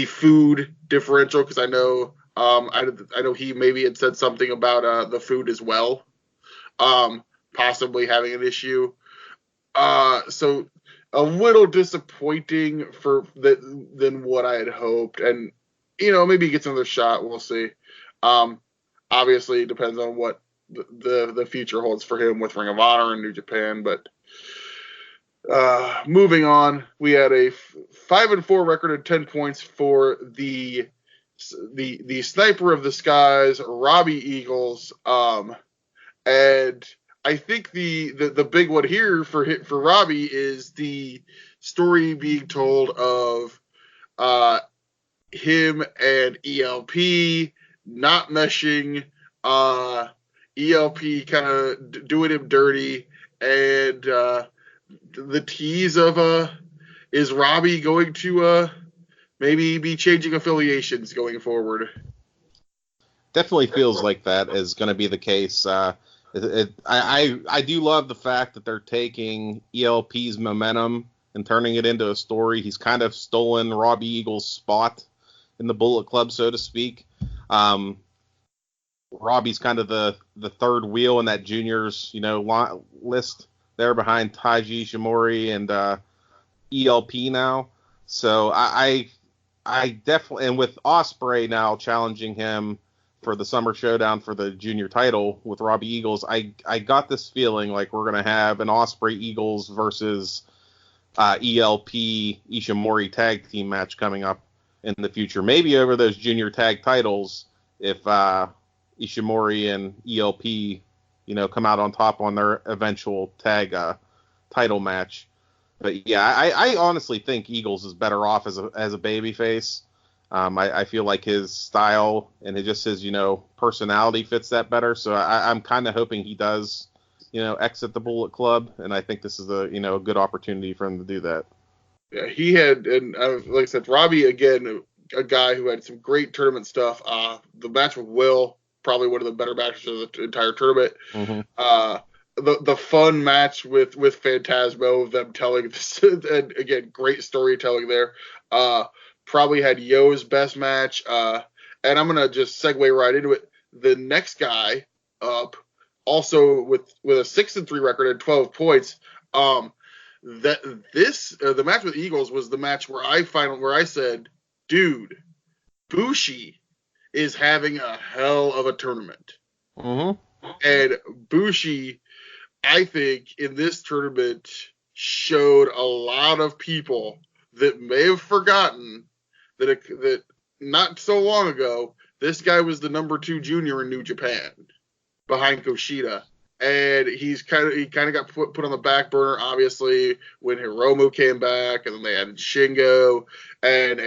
food differential? Because I know. I know he maybe had said something about the food as well, possibly having an issue. So a little disappointing than what I had hoped, and maybe he gets another shot. We'll see. Obviously, it depends on what the future holds for him with Ring of Honor and New Japan. But moving on, we had a 5-4 record and 10 points for the the sniper of the skies, Robbie Eagles. And I think the big one here for Robbie is the story being told of him and ELP not meshing, ELP kind of doing him dirty, and the tease of is Robbie going to maybe be changing affiliations going forward? Definitely feels like that is going to be the case. I do love the fact that they're taking ELP's momentum and turning it into a story. He's kind of stolen Robbie Eagles' spot in the Bullet Club, so to speak. Robbie's kind of the third wheel in that juniors, list there behind Taiji Ishimori and ELP now. So I definitely, and with Ospreay now challenging him for the Summer Showdown for the junior title with Robbie Eagles, I got this feeling like we're going to have an Ospreay Eagles versus ELP Ishimori tag team match coming up in the future. Maybe over those junior tag titles if Ishimori and ELP, come out on top on their eventual tag title match. But yeah, I honestly think Eagles is better off as a babyface. I feel like his style and his personality fits that better. So I'm kind of hoping he does, exit the Bullet Club, and I think this is a good opportunity for him to do that. Yeah, he had, and like I said, Robbie again, a guy who had some great tournament stuff. The match with Will, probably one of the better matches of the entire tournament. Mm-hmm. The fun match with Phantasmo, of them telling this, and again, great storytelling there. Probably had Yo's best match. And I'm gonna just segue right into it. The next guy up, also with a 6-3 record and 12 points. The match with Eagles was the match where I said, dude, Bushi is having a hell of a tournament. Mm-hmm. And Bushi, I think, in this tournament showed a lot of people that may have forgotten that not so long ago, this guy was the number 2 junior in New Japan behind Kushida. And he kind of got put on the back burner, obviously, when Hiromu came back, and then they added Shingo, and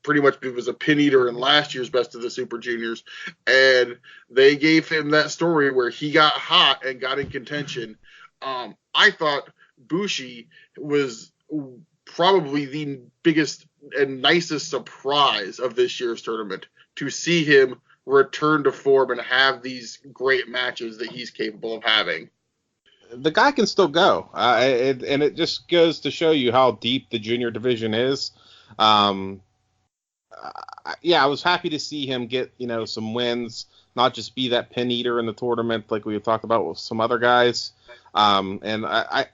pretty much it was a pin eater in last year's Best of the Super Juniors, and they gave him that story where he got hot and got in contention. I thought Bushi was probably the biggest and nicest surprise of this year's tournament, to see him return to form and have these great matches that he's capable of having. The guy can still go, and it just goes to show you how deep the junior division is. I was happy to see him get some wins, not just be that pin eater in the tournament like we have talked about with some other guys. And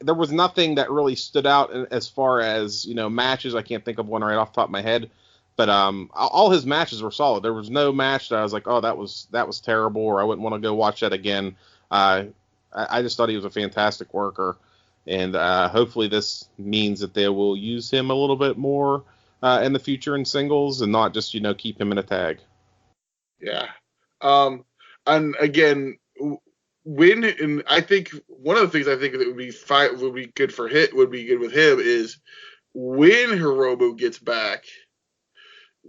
there was nothing that really stood out as far as matches. I can't think of one right off the top of my head. But all his matches were solid. There was no match that I was like, oh, that was terrible, or I wouldn't want to go watch that again. I just thought he was a fantastic worker, and hopefully this means that they will use him a little bit more in the future in singles, and not just keep him in a tag. Yeah. And again, and I think one of the things I think that would be good with him is when Hiromu gets back,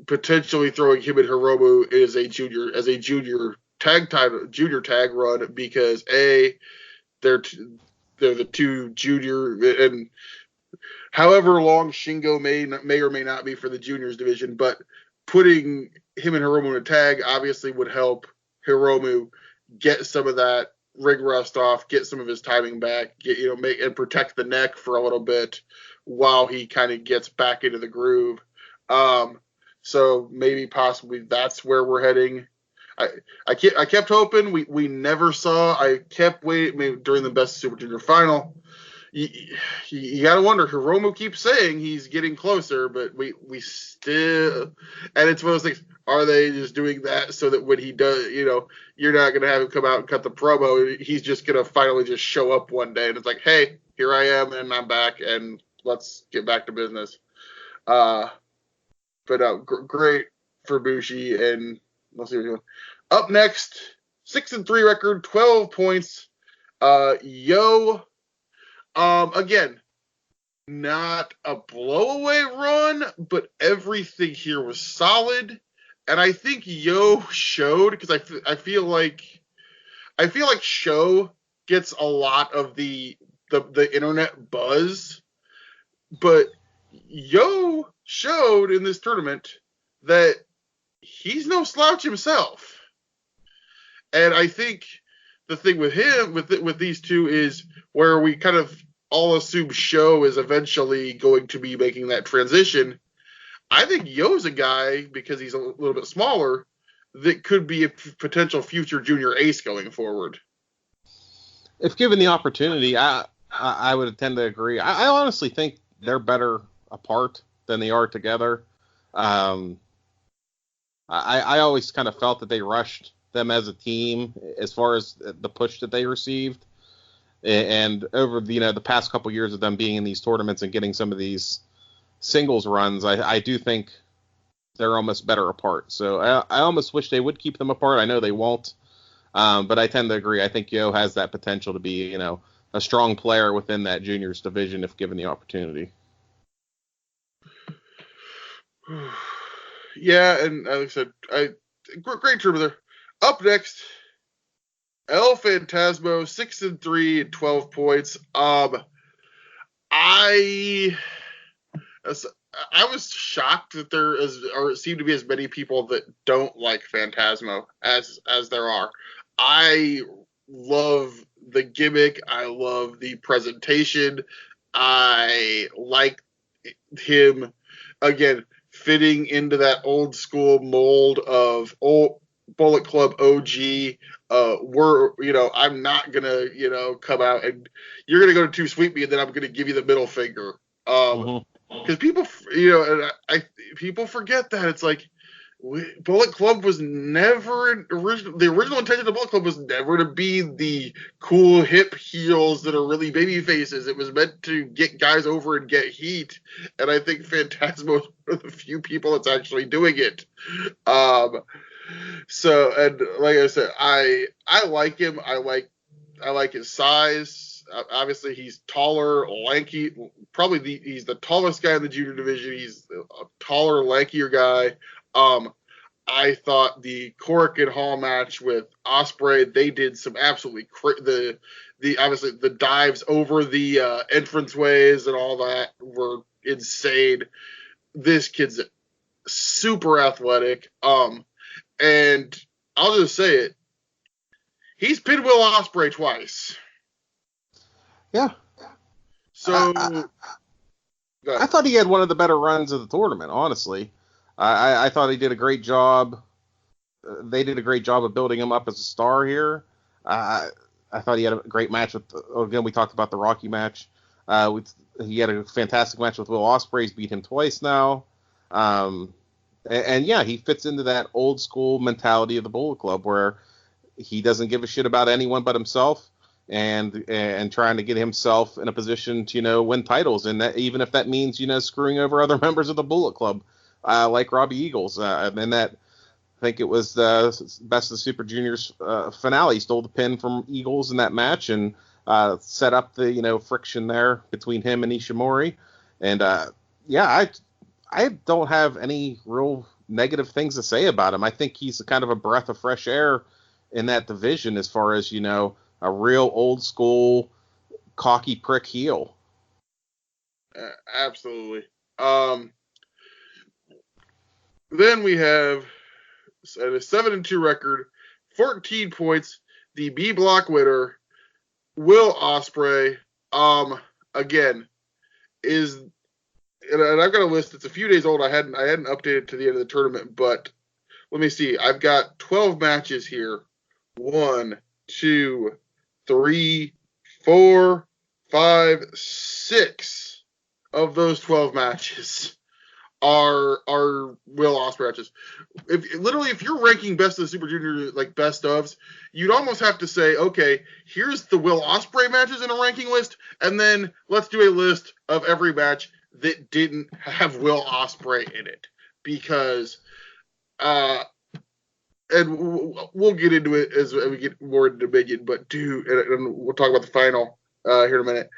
potentially throwing him and Hiromu as a junior tag run, because they're the 2 junior, and however long Shingo may or may not be for the juniors division, but putting him and Hiromu in a tag obviously would help Hiromu get some of that ring rust off, get some of his timing back, and protect the neck for a little bit while he kind of gets back into the groove. So maybe possibly that's where we're heading. I kept hoping we never saw. I kept waiting, maybe during the Best Super Junior final. You got to wonder. Hiromu keeps saying he's getting closer, but we still. And it's one of those things. Are they just doing that so that when he does, you're not going to have him come out and cut the promo. He's just going to finally just show up one day, and it's like, hey, here I am, and I'm back, and let's get back to business. But great for Bushi, and we'll see what he wants. Up next, 6-3 record, 12 points. Yo, again, not a blowaway run, but everything here was solid, and I think Yo showed, because I feel like Show gets a lot of the internet buzz, but Yo showed in this tournament that he's no slouch himself. And I think the thing with him, with these two, is where we kind of all assume Show is eventually going to be making that transition. I think Yo's a guy, because he's a little bit smaller, that could be a potential future junior ace going forward. If given the opportunity, I would tend to agree. I honestly think they're better apart than they are together. I always kind of felt that they rushed them as a team as far as the push that they received. And over the past couple years of them being in these tournaments and getting some of these singles runs, I do think they're almost better apart. So I almost wish they would keep them apart. I know they won't, but I tend to agree. I think Yo has that potential to be, a strong player within that juniors division if given the opportunity. Yeah, and like I said, great tournament there. Up next, El Phantasmo, 6-3 and 12 points. I was shocked that there seem to be as many people that don't like Phantasmo as there are. I love the gimmick. I love the presentation. I like him, again, fitting into that old school mold of old Bullet Club OG. I'm not gonna, come out and you're gonna go to Too Sweet Me, and then I'm gonna give you the middle finger. Because people, people forget that it's like Bullet Club was never the original intention of Bullet Club was never to be the cool hip heels that are really baby faces. It was meant to get guys over and get heat, and I think Phantasmo is one of the few people that's actually doing it. So, and like I said, I like him. I like his size. Obviously, he's taller, lanky. Probably he's the tallest guy in the junior division. He's a taller, lankier guy. I thought the Cork and Hall match with Ospreay, they did some absolutely obviously the dives over the entranceways and all that were insane. This kid's super athletic. And I'll just say it. He's pinned Will Ospreay twice. Yeah. So I thought he had one of the better runs of the tournament, honestly. I thought he did a great job. They did a great job of building him up as a star here. I thought he had a great match with, again, we talked about the Rocky match. He had a fantastic match with Will Ospreay. He's beat him twice now. And yeah, he fits into that old school mentality of the Bullet Club where he doesn't give a shit about anyone but himself and trying to get himself in a position to, win titles. And that, even if that means, screwing over other members of the Bullet Club, like Robbie Eagles. And that, I think it was the Best of the Super Juniors finale. He stole the pin from Eagles in that match and set up the, friction there between him and Ishimori. And yeah, I don't have any real negative things to say about him. I think he's kind of a breath of fresh air in that division as far as, a real old school cocky prick heel. Absolutely. Then we have at a 7-2 record, 14 points, the B block winner, Will Ospreay. Again, and I've got a list. It's a few days old. I hadn't updated to the end of the tournament, but let me see. I've got 12 matches here. 1, 2, 3, 4, 5, 6 of those 12 matches are Will Ospreay matches. If you're ranking best of the Super Junior, like best ofs, you'd almost have to say, okay, here's the Will Ospreay matches in a ranking list, and then let's do a list of every match that didn't have Will Ospreay in it, because And we'll get into it as we get more into Dominion, but dude, and we'll talk about the final here in a minute.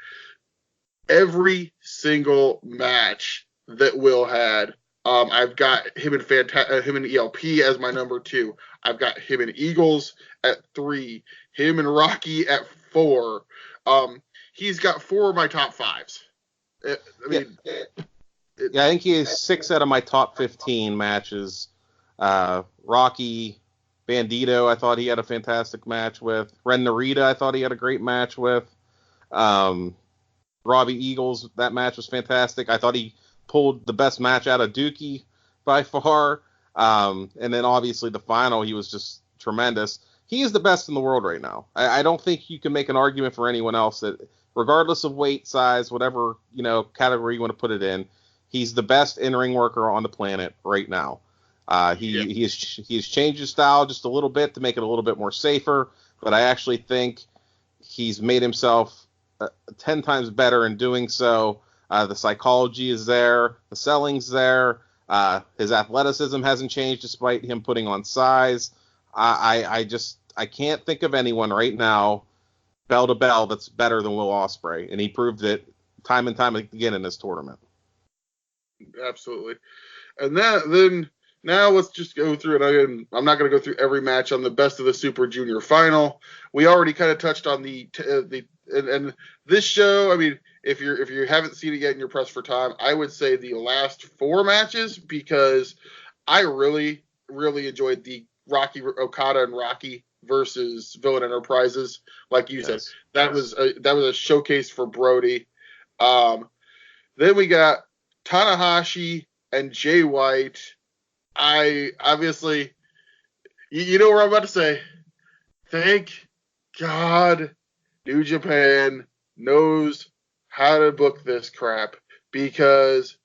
Every single match that Will had, I've got him and ELP as my number 2. I've got him and Eagles at 3, him and Rocky at 4. He's got 4 of my top 5s. I mean, yeah, I think he has 6 out of my top 15 matches. Rocky Bandito, I thought he had a fantastic match with. Ren Narita, I thought he had a great match with. Robbie Eagles, that match was fantastic. I thought he pulled the best match out of Dookie by far. And then obviously the final, he was just tremendous. He is the best in the world right now. I don't think you can make an argument for anyone else that, regardless of weight, size, whatever, category you want to put it in, he's the best in-ring worker on the planet right now. He has changed his style just a little bit to make it a little bit more safer, but I actually think he's made himself 10 times better in doing so. The psychology is there, the selling's there, his athleticism hasn't changed despite him putting on size. I can't think of anyone right now, bell to bell, that's better than Will Ospreay, and he proved it time and time again in this tournament. Absolutely. And then now let's just go through it. Again, I'm not going to go through every match on the Best of the Super Junior final. We already kind of touched on and this show. I mean, if you haven't seen it yet and you're pressed for time, I would say the last 4 matches, because I really, really enjoyed the Rocky Okada and Rocky versus Villain Enterprises. Like you said, that was a showcase for Brody. Then we got Tanahashi and Jay White. I obviously, you know what I'm about to say. Thank God New Japan knows how to book this crap, because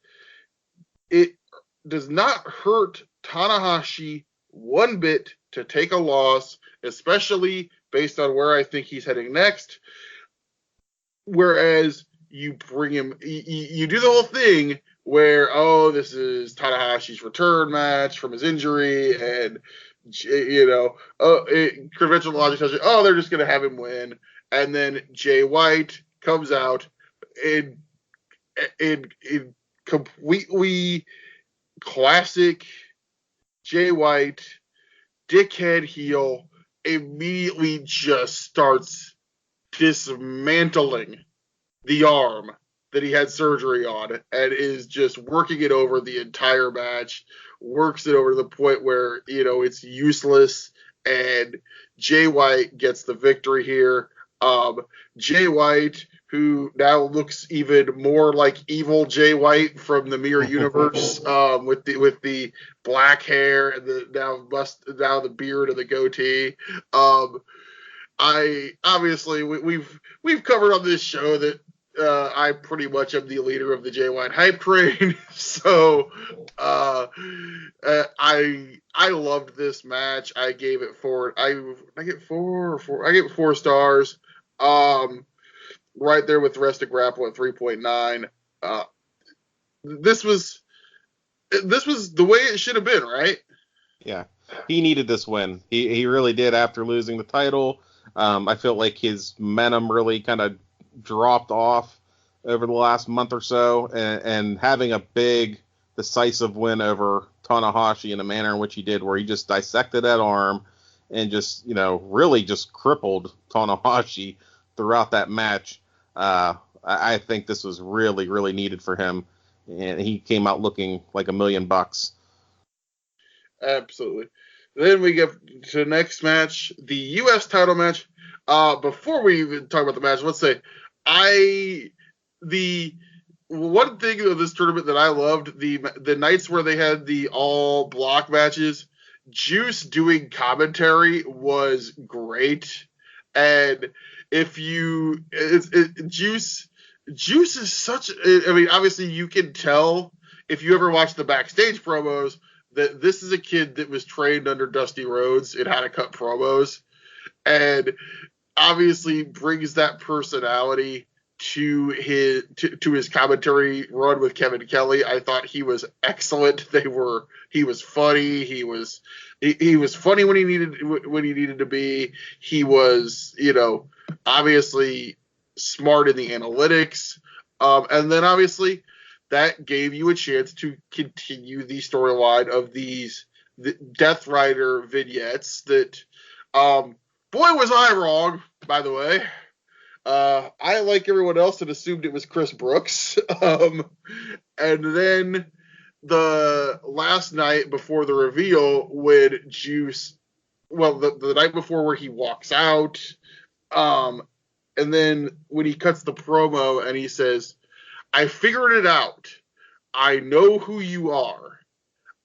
it does not hurt Tanahashi one bit to take a loss, especially based on where I think he's heading next. Whereas you bring him, you do the whole thing where, this is Tanahashi's return match from his injury, and conventional logic tells you, they're just going to have him win, and then Jay White comes out in completely classic Jay White dickhead heel, immediately just starts dismantling the arm that he had surgery on, and is just working it over the entire match, works it over to the point where, it's useless, and Jay White gets the victory here. Jay White, who now looks even more like evil Jay White from the Mirror Universe, with the black hair and now the beard and the goatee. We've covered on this show that I pretty much am the leader of the Jay White hype train. So I loved this match. I gave it 4. I gave it 4 stars. Right there with the rest of Grapple at 3.9. This was the way it should have been, right? Yeah, he needed this win. He really did after losing the title. I felt like his momentum really kind of dropped off over the last month or so, and having a big, decisive win over Tanahashi in the manner in which he did, where he just dissected that arm and just, really just crippled Tanahashi throughout that match. I think this was really, really needed for him, and he came out looking like $1 million. Absolutely. Then we get to the next match, the U.S. title match. Before we even talk about the match, let's say the one thing of this tournament that I loved, the nights where they had the all block matches, Juice doing commentary was great. And Juice is such, obviously you can tell if you ever watch the backstage promos that this is a kid that was trained under Dusty Rhodes in how to cut promos, and obviously brings that personality to his commentary run with Kevin Kelly. I thought he was excellent. He was funny. He was funny when he needed to be. He was, obviously smart in the analytics. And then obviously that gave you a chance to continue the storyline of the Death Rider vignettes that, boy, was I wrong, by the way. I, like everyone else, had assumed it was Chris Brooks. And then the last night before the reveal, when Juice, the night before where he walks out, and then when he cuts the promo and he says, "I figured it out. I know who you are.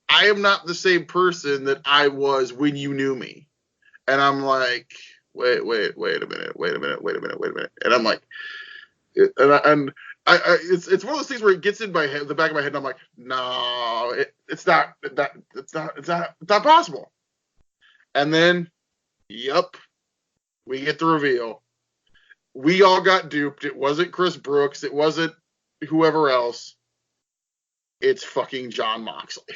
I am not the same person that I was when you knew me." And I'm like, wait a minute. And I'm like, it's one of those things where it gets in the back of my head, and I'm like, no, it's not possible. And then, yep, we get the reveal. We all got duped. It wasn't Chris Brooks. It wasn't whoever else. It's fucking Jon Moxley.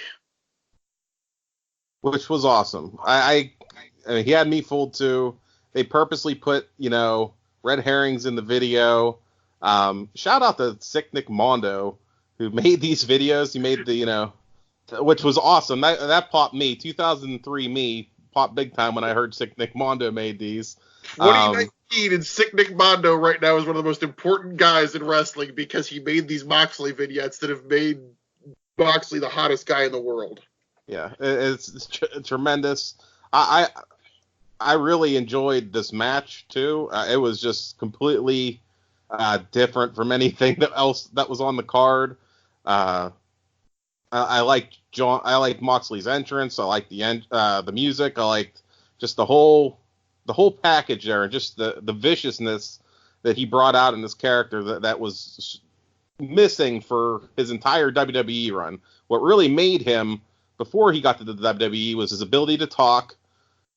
Which was awesome. I mean, he had me fooled too. They purposely put, red herrings in the video. Shout out to Sick Nick Mondo, who made these videos. He made which was awesome. That popped me. 2003 me popped big time when I heard Sick Nick Mondo made these. 2019 and Sick Nick Mondo right now is one of the most important guys in wrestling because he made these Moxley vignettes that have made Moxley the hottest guy in the world. Yeah, it's tremendous. I really enjoyed this match too. It was just completely different from anything else that was on the card. I liked Moxley's entrance. I liked the music. I liked just the whole package there, and just the viciousness that he brought out in this character that was missing for his entire WWE run. What really made him before he got to the WWE was his ability to talk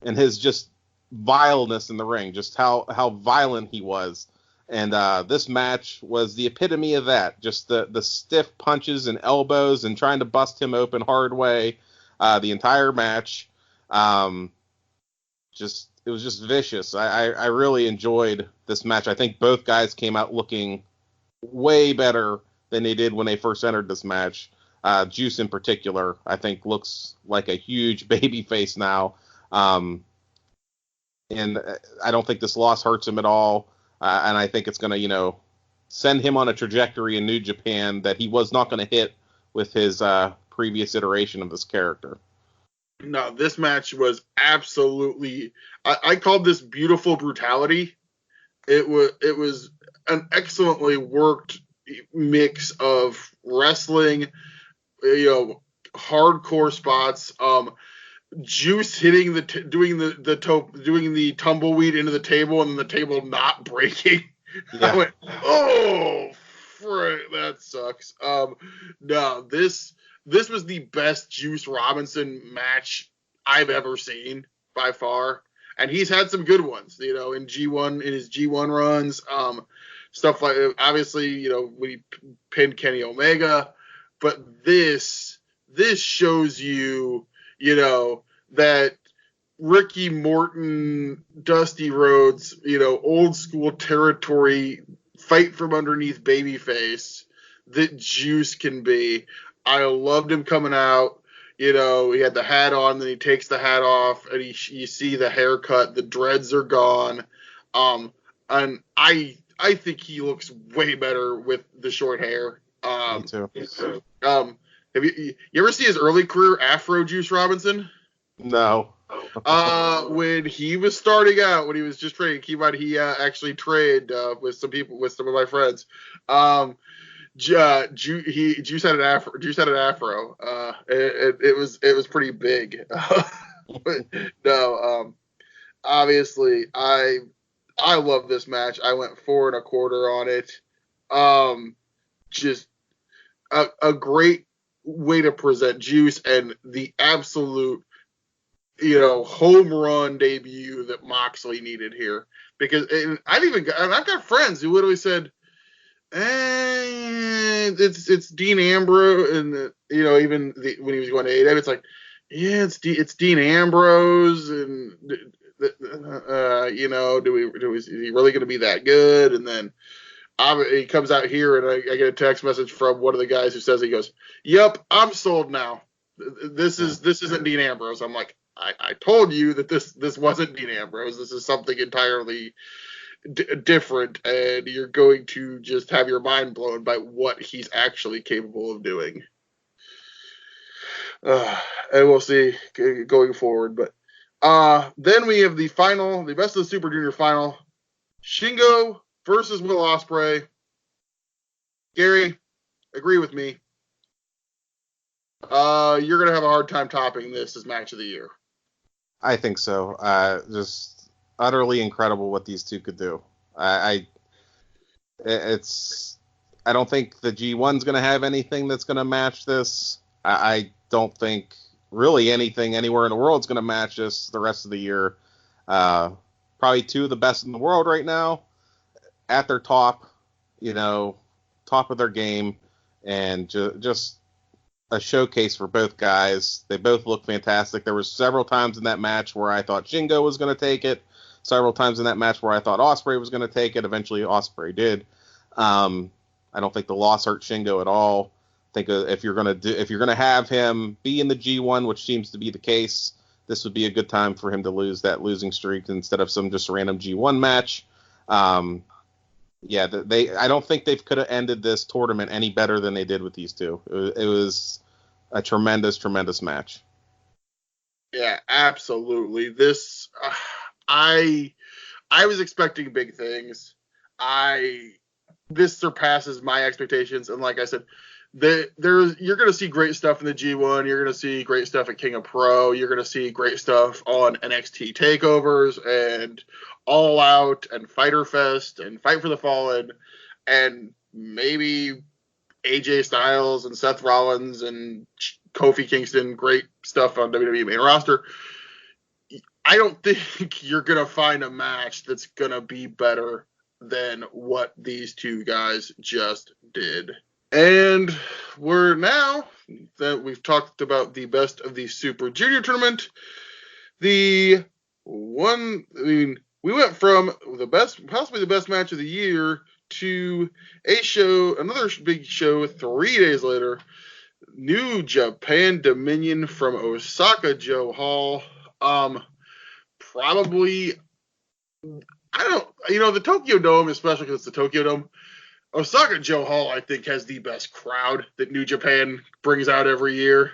and his just vileness in the ring, just how violent he was. And this match was the epitome of that. Just the stiff punches and elbows and trying to bust him open hard way the entire match. It was just vicious. I really enjoyed this match. I think both guys came out looking way better than they did when they first entered this match. Juice in particular, I think, looks like a huge baby face now. And I don't think this loss hurts him at all. And I think it's going to, send him on a trajectory in New Japan that he was not going to hit with his previous iteration of this character. No, this match was absolutely, I called this beautiful brutality. It was an excellently worked mix of wrestling, hardcore spots, Juice hitting doing the tumbleweed into the table and the table not breaking. Yeah. I went, oh, frick, that sucks. No, this was the best Juice Robinson match I've ever seen by far, and he's had some good ones, in his G1 runs, stuff like, obviously, when he pinned Kenny Omega, but this shows you, that Ricky Morton, Dusty Rhodes, old school territory, fight from underneath babyface that Juice can be. I loved him coming out. He had the hat on, then he takes the hat off, and you see the haircut, the dreads are gone. And I think he looks way better with the short hair. Me too. Have you ever see his early career, Afro Juice Robinson? No. When he was starting out, when he was just training, he actually trained with some of my friends. Juice had an afro. It was pretty big. No, obviously I love this match. I went 4 1/4 on it. Just a great way to present Juice and the absolute, home run debut that Moxley needed here. Because I've got friends who literally said, it's Dean Ambrose, and even when he was going to AEW, it's like, yeah, it's Dean Ambrose, and is he really going to be that good? And then he comes out here, and I get a text message from one of the guys who says, he goes, "Yep, I'm sold now. This isn't Dean Ambrose." I'm like, I told you that this wasn't Dean Ambrose. This is something entirely different, and you're going to just have your mind blown by what he's actually capable of doing. And we'll see going forward. But then we have the best of the Super Junior final, Shingo versus Will Ospreay. Gary, agree with me. You're going to have a hard time topping this as match of the year. I think so. Just utterly incredible what these two could do. I don't think the G1's going to have anything that's going to match this. I don't think really anything anywhere in the world is going to match this the rest of the year. Probably two of the best in the world right now at their top, top of their game, and just a showcase for both guys. They both look fantastic. There were several times in that match where I thought Shingo was going to take it. Several times in that match where I thought Ospreay was going to take it. Eventually, Ospreay did. I don't think the loss hurt Shingo at all. I think if you're going to have him be in the G1, which seems to be the case, this would be a good time for him to lose that losing streak instead of some just random G1 match. I don't think they could have ended this tournament any better than they did with these two. It was a tremendous, tremendous match. Yeah, absolutely. This, I was expecting big things. This surpasses my expectations, and like I said, you're going to see great stuff in the G1. You're going to see great stuff at King of Pro. You're going to see great stuff on NXT takeovers and All Out and Fyter Fest and Fight for the Fallen, and maybe AJ Styles and Seth Rollins and Kofi Kingston. Great stuff on WWE main roster. I don't think you're going to find a match that's going to be better than what these two guys just did. And we're now that we've talked about the best of the Super Junior tournament, we went from possibly the best match of the year to another big show 3 days later, New Japan Dominion from Osaka Joe Hall. Probably, the Tokyo Dome is special because it's the Tokyo Dome. Osaka Joe Hall, I think, has the best crowd that New Japan brings out every year.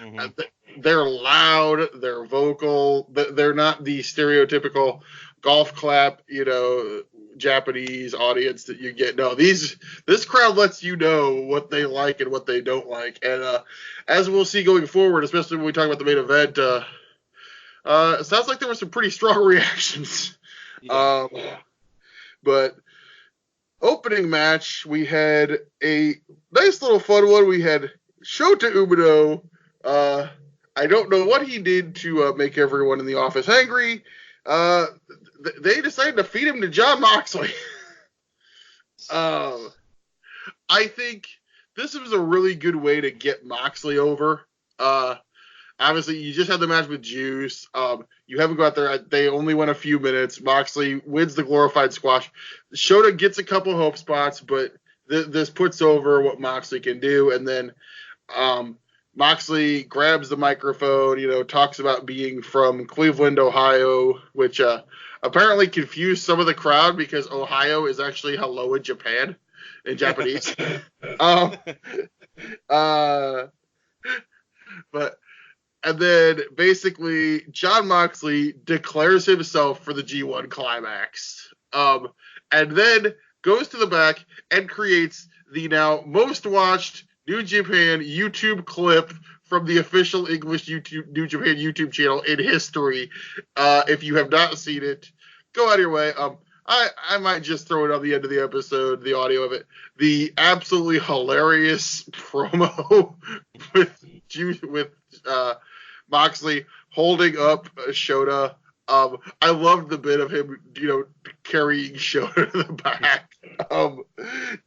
Mm-hmm. They're loud, they're vocal, they're not the stereotypical golf clap, Japanese audience that you get. No, this crowd lets you know what they like and what they don't like. And as we'll see going forward, especially when we talk about the main event, it sounds like there were some pretty strong reactions. Yeah. But opening match, we had a nice little fun one. We had Shota Umino. I don't know what he did to make everyone in the office angry. They decided to feed him to Jon Moxley. I think this was a really good way to get Moxley over. Obviously, you just had the match with Juice. You haven't got there. They only went a few minutes. Moxley wins the glorified squash. Shota gets a couple hope spots, but this puts over what Moxley can do. And then Moxley grabs the microphone, talks about being from Cleveland, Ohio, which apparently confused some of the crowd because Ohio is actually hello in Japan, in Japanese. And then basically Jon Moxley declares himself for the G1 climax. And then goes to the back and creates the now most watched New Japan YouTube clip from the official English New Japan YouTube channel in history. If you have not seen it, go out of your way. I might just throw it on the end of the episode, the audio of it. The absolutely hilarious promo with Moxley holding up Shota I loved the bit of him, carrying Shota to the back.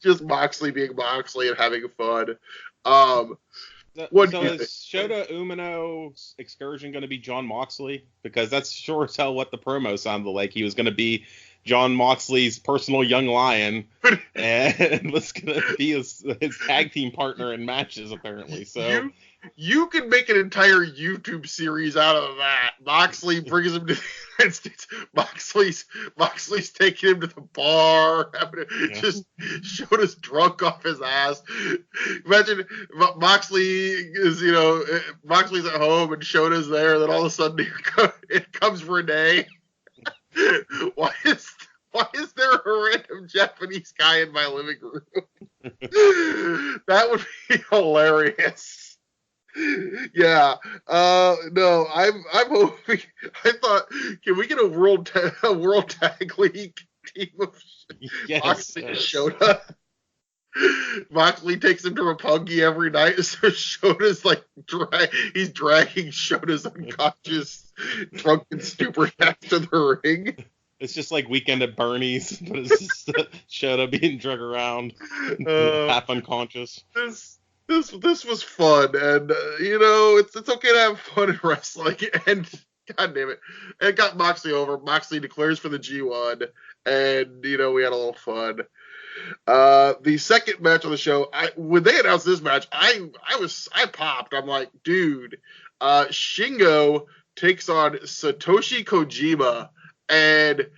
Just Moxley being Moxley and having fun. What do So you is think? Shota Umino's excursion going to be Jon Moxley? Because that's sure as hell what the promo sounded like. He was going to be Jon Moxley's personal young lion and was going to be his tag team partner in matches, apparently. So You can make an entire YouTube series out of that. Moxley brings him to the United States. Moxley's taking him to the bar, just Shota's drunk off his ass. Imagine Moxley's at home and Shota's there, and then all of a sudden here comes Renee. Why is there a random Japanese guy in my living room? That would be hilarious. Yeah. No, I'm hoping. I thought, can we get a world tag league team of Moxley and Shota? Moxley takes him to Roppongi every night, so Shota's like he's dragging Shota's unconscious drunken stupor back to the ring. It's just like Weekend at Bernie's, but it's just Shota being dragged around, half unconscious. This was fun, and it's okay to have fun in wrestling, and god damn it, it got Moxley over. Moxley declares for the G1, and we had a little fun. The second match on the show, when they announced this match, I popped. I'm like, dude, Shingo takes on Satoshi Kojima, and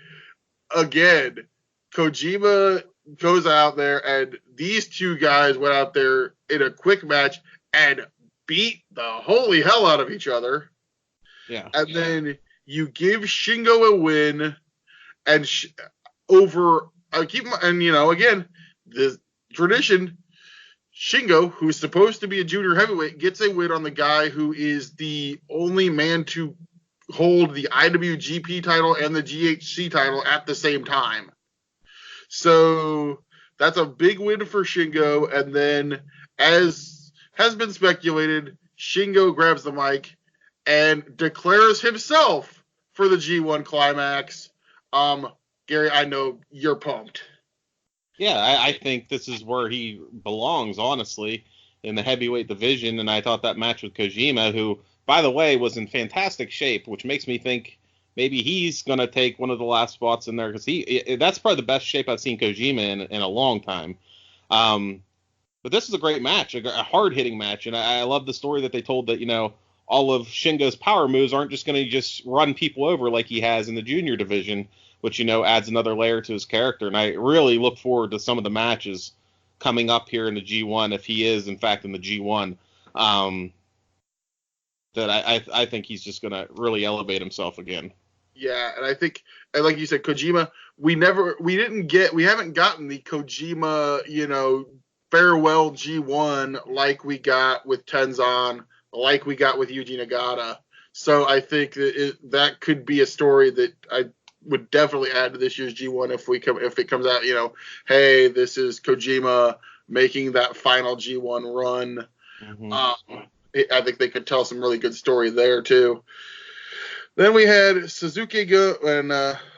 again, Kojima goes out there, and these two guys went out there in a quick match and beat the holy hell out of each other. Yeah. And then you give Shingo a win, and again, the tradition, Shingo, who's supposed to be a junior heavyweight, gets a win on the guy who is the only man to hold the IWGP title and the GHC title at the same time. So that's a big win for Shingo. And then, as has been speculated, Shingo grabs the mic and declares himself for the G1 Climax. Gary, I know you're pumped. Yeah, I think this is where he belongs, honestly, in the heavyweight division. And I thought that match with Kojima, who, by the way, was in fantastic shape, which makes me think maybe he's going to take one of the last spots in there, because that's probably the best shape I've seen Kojima in a long time. But this is a great match, a hard-hitting match, and I love the story that they told that, all of Shingo's power moves aren't just going to just run people over like he has in the junior division, which, adds another layer to his character. And I really look forward to some of the matches coming up here in the G1, if he is, in fact, in the G1. That I think he's just going to really elevate himself again. Yeah, and I think, and like you said, Kojima, we haven't gotten the Kojima, farewell G1 like we got with Tenzan, like we got with Yuji Nagata. So I think that could be a story that I would definitely add to this year's G1 if it comes out, hey, this is Kojima making that final G1 run. Mm-hmm. I think they could tell some really good story there too. Then we had Suzuki go, and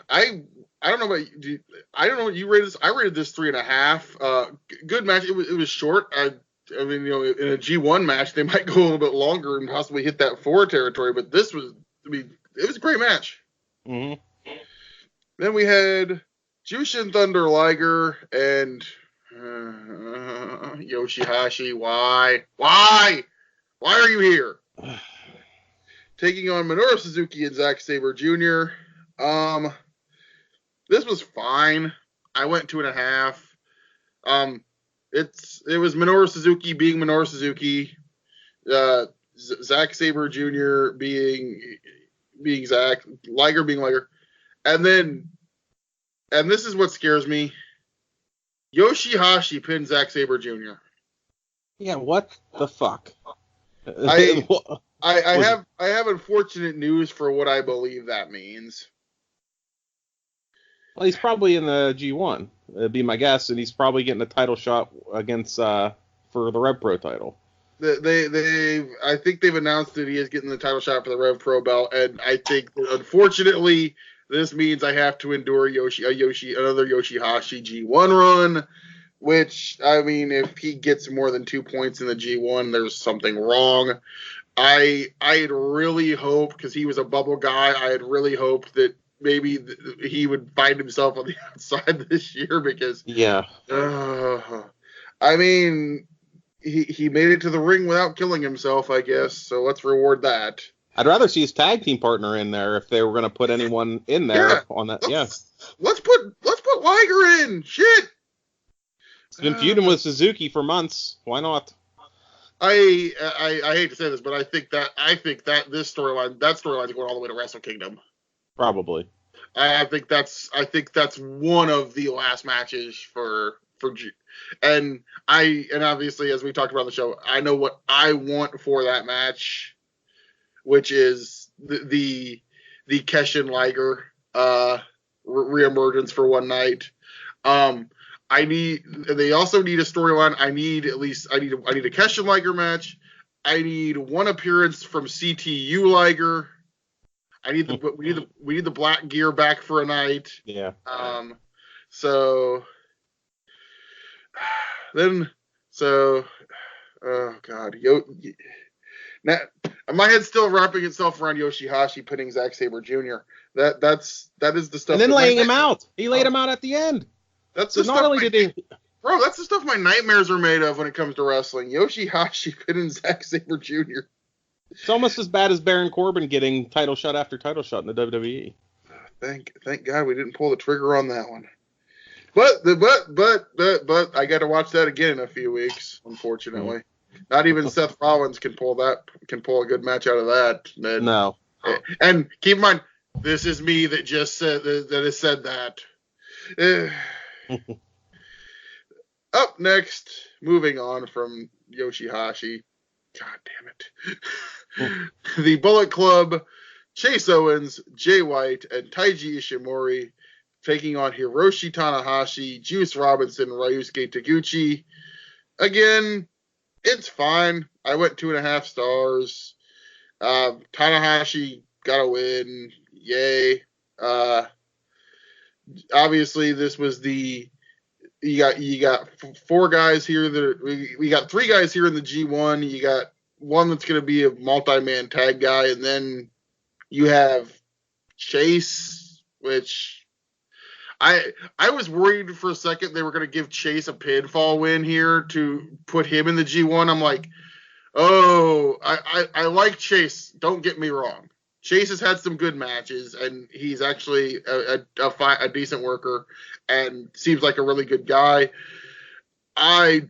I don't know about you. I don't know what you rated this. I rated this 3.5. Good match. It was short. I mean, in a G1 match, they might go a little bit longer and possibly hit that 4 territory. But this was, it was a great match. Mm-hmm. Then we had Jushin Thunder Liger and Yoshihashi. Why are you here? Taking on Minoru Suzuki and Zack Sabre Jr. This was fine. I went 2.5. It was Minoru Suzuki being Minoru Suzuki. Zack Sabre Jr. being Zack. Liger being Liger. And this is what scares me. Yoshihashi pinned Zack Sabre Jr. Yeah, what the fuck? I have unfortunate news for what I believe that means. Well, he's probably in the G1. It'd be my guess, and he's probably getting a title shot against for the Rev Pro title. I think they've announced that he is getting the title shot for the Rev Pro belt, and I think that unfortunately this means I have to endure another Yoshihashi G1 run. Which, I mean, if he gets more than 2 points in the G1, there's something wrong. I had really hoped, because he was a bubble guy, I had really hoped that maybe he would find himself on the outside this year, because Yeah. I mean, he made it to the ring without killing himself, I guess, so let's reward that. I'd rather see his tag team partner in there if they were going to put anyone in there on that. Let's put Liger in. Shit. He's been feuding with Suzuki for months. Why not? I hate to say this, but I think that this storyline's going all the way to Wrestle Kingdom. Probably. I think that's one of the last matches for and obviously, as we talked about on the show, I know what I want for that match, which is the Keshin Liger reemergence for one night. They also need a storyline. I need a Keshin Liger match. I need one appearance from CTU Liger. We need the black gear back for a night. Yeah. Oh God. Now, my head's still wrapping itself around Yoshihashi pinning Zack Sabre Jr. That is the stuff. And then laying him out. He laid him out at the end. That's the stuff. Bro, that's the stuff my nightmares are made of when it comes to wrestling. Yoshihashi pinning Zack Sabre Jr. It's almost as bad as Baron Corbin getting title shot after title shot in the WWE. Thank God we didn't pull the trigger on that one. But I got to watch that again in a few weeks, unfortunately. Mm-hmm. Not even Seth Rollins can pull a good match out of that. No. And keep in mind, this is me that just said that has said that. Up next, moving on from Yoshihashi. God damn it. The Bullet Club, Chase Owens, Jay White, and Taiji Ishimori taking on Hiroshi Tanahashi, Juice Robinson, Ryusuke Taguchi. Again, it's fine. I went 2.5 stars. Tanahashi got a win. Yay. Obviously, this was you got 4 guys here we got 3 guys here in the G1. You got one that's going to be a multi-man tag guy, and then you have Chase, which I was worried for a second they were going to give Chase a pinfall win here to put him in the G1. I'm like, oh, I like Chase. Don't get me wrong. Chase has had some good matches, and he's actually a decent worker and seems like a really good guy. I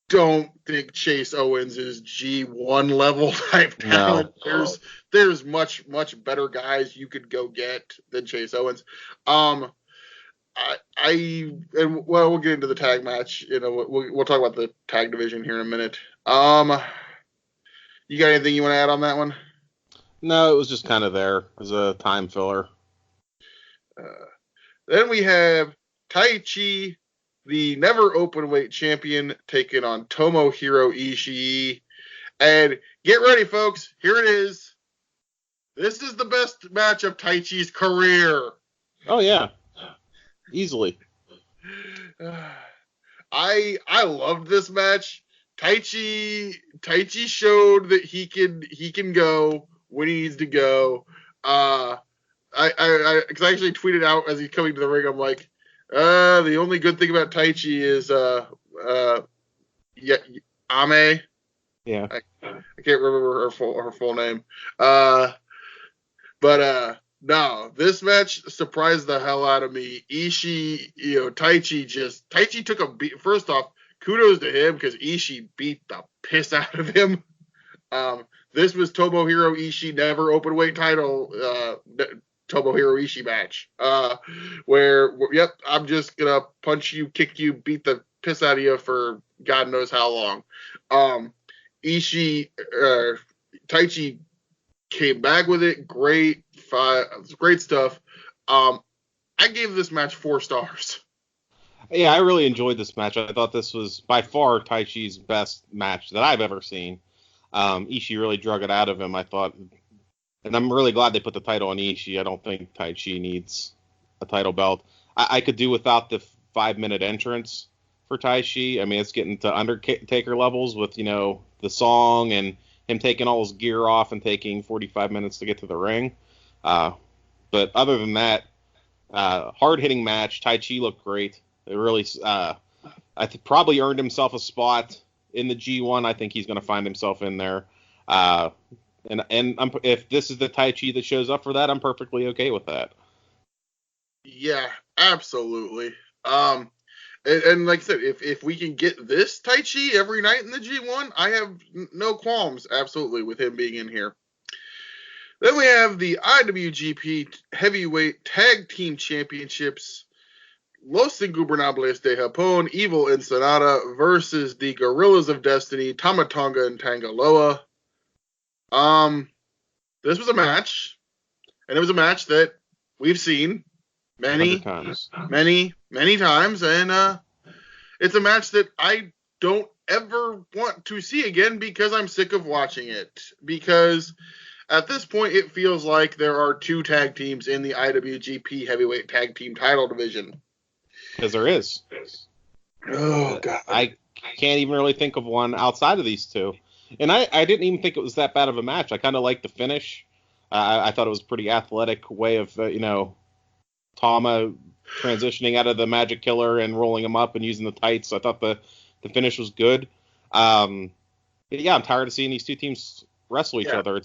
don't think Chase Owens is G1 level type talent. No. There's much better guys you could go get than Chase Owens. We'll get into the tag match. We'll talk about the tag division here in a minute. You got anything you want to add on that one? No, it was just kind of there as a time filler. Then we have Taichi, the never openweight champion, taking on Tomohiro Ishii. And get ready, folks. Here it is. This is the best match of Taichi's career. Oh, yeah. Easily. I loved this match. Taichi showed that he can go when he needs to go. I actually tweeted out as he's coming to the ring, I'm like, the only good thing about Taichi is Ame. Yeah. I can't remember her full name. But no, this match surprised the hell out of me. Ishii, Taichi took a beat. First off, kudos to him because Ishii beat the piss out of him. This was Tomohiro Ishii never open weight title Tomohiro Ishii match. Where I'm just gonna punch you, kick you, beat the piss out of you for God knows how long. Taichi came back with it. Great stuff. I gave this match 4 stars. Yeah, I really enjoyed this match. I thought this was by far Taichi's best match that I've ever seen. Ishii really drug it out of him, I thought. And I'm really glad they put the title on Ishii. I don't think Taichi needs a title belt. I could do without the 5-minute entrance for Taichi. I mean, it's getting to Undertaker levels with, the song and him taking all his gear off and taking 45 minutes to get to the ring. But other than that, hard-hitting match. Taichi looked great. It really, probably earned himself a spot in the G1. I think he's going to find himself in there. And if this is the Taichi that shows up for that, I'm perfectly okay with that. Yeah, absolutely. And like I said, if we can get this Taichi every night in the G1, I have no qualms, absolutely, with him being in here. Then we have the IWGP Heavyweight Tag Team Championships. Los Ingobernables de Japón, Evil and Sonata versus the Gorillas of Destiny, Tama Tonga and Tangaloa. This was a match, and it was a match that we've seen many times, and it's a match that I don't ever want to see again because I'm sick of watching it. Because at this point, it feels like there are two tag teams in the IWGP Heavyweight Tag Team Title Division. Because there is. Oh, God. I can't even really think of one outside of these two. And I didn't even think it was that bad of a match. I kind of liked the finish. I thought it was a pretty athletic way of, Tama transitioning out of the Magic Killer and rolling him up and using the tights. I thought the finish was good. I'm tired of seeing these two teams wrestle each other.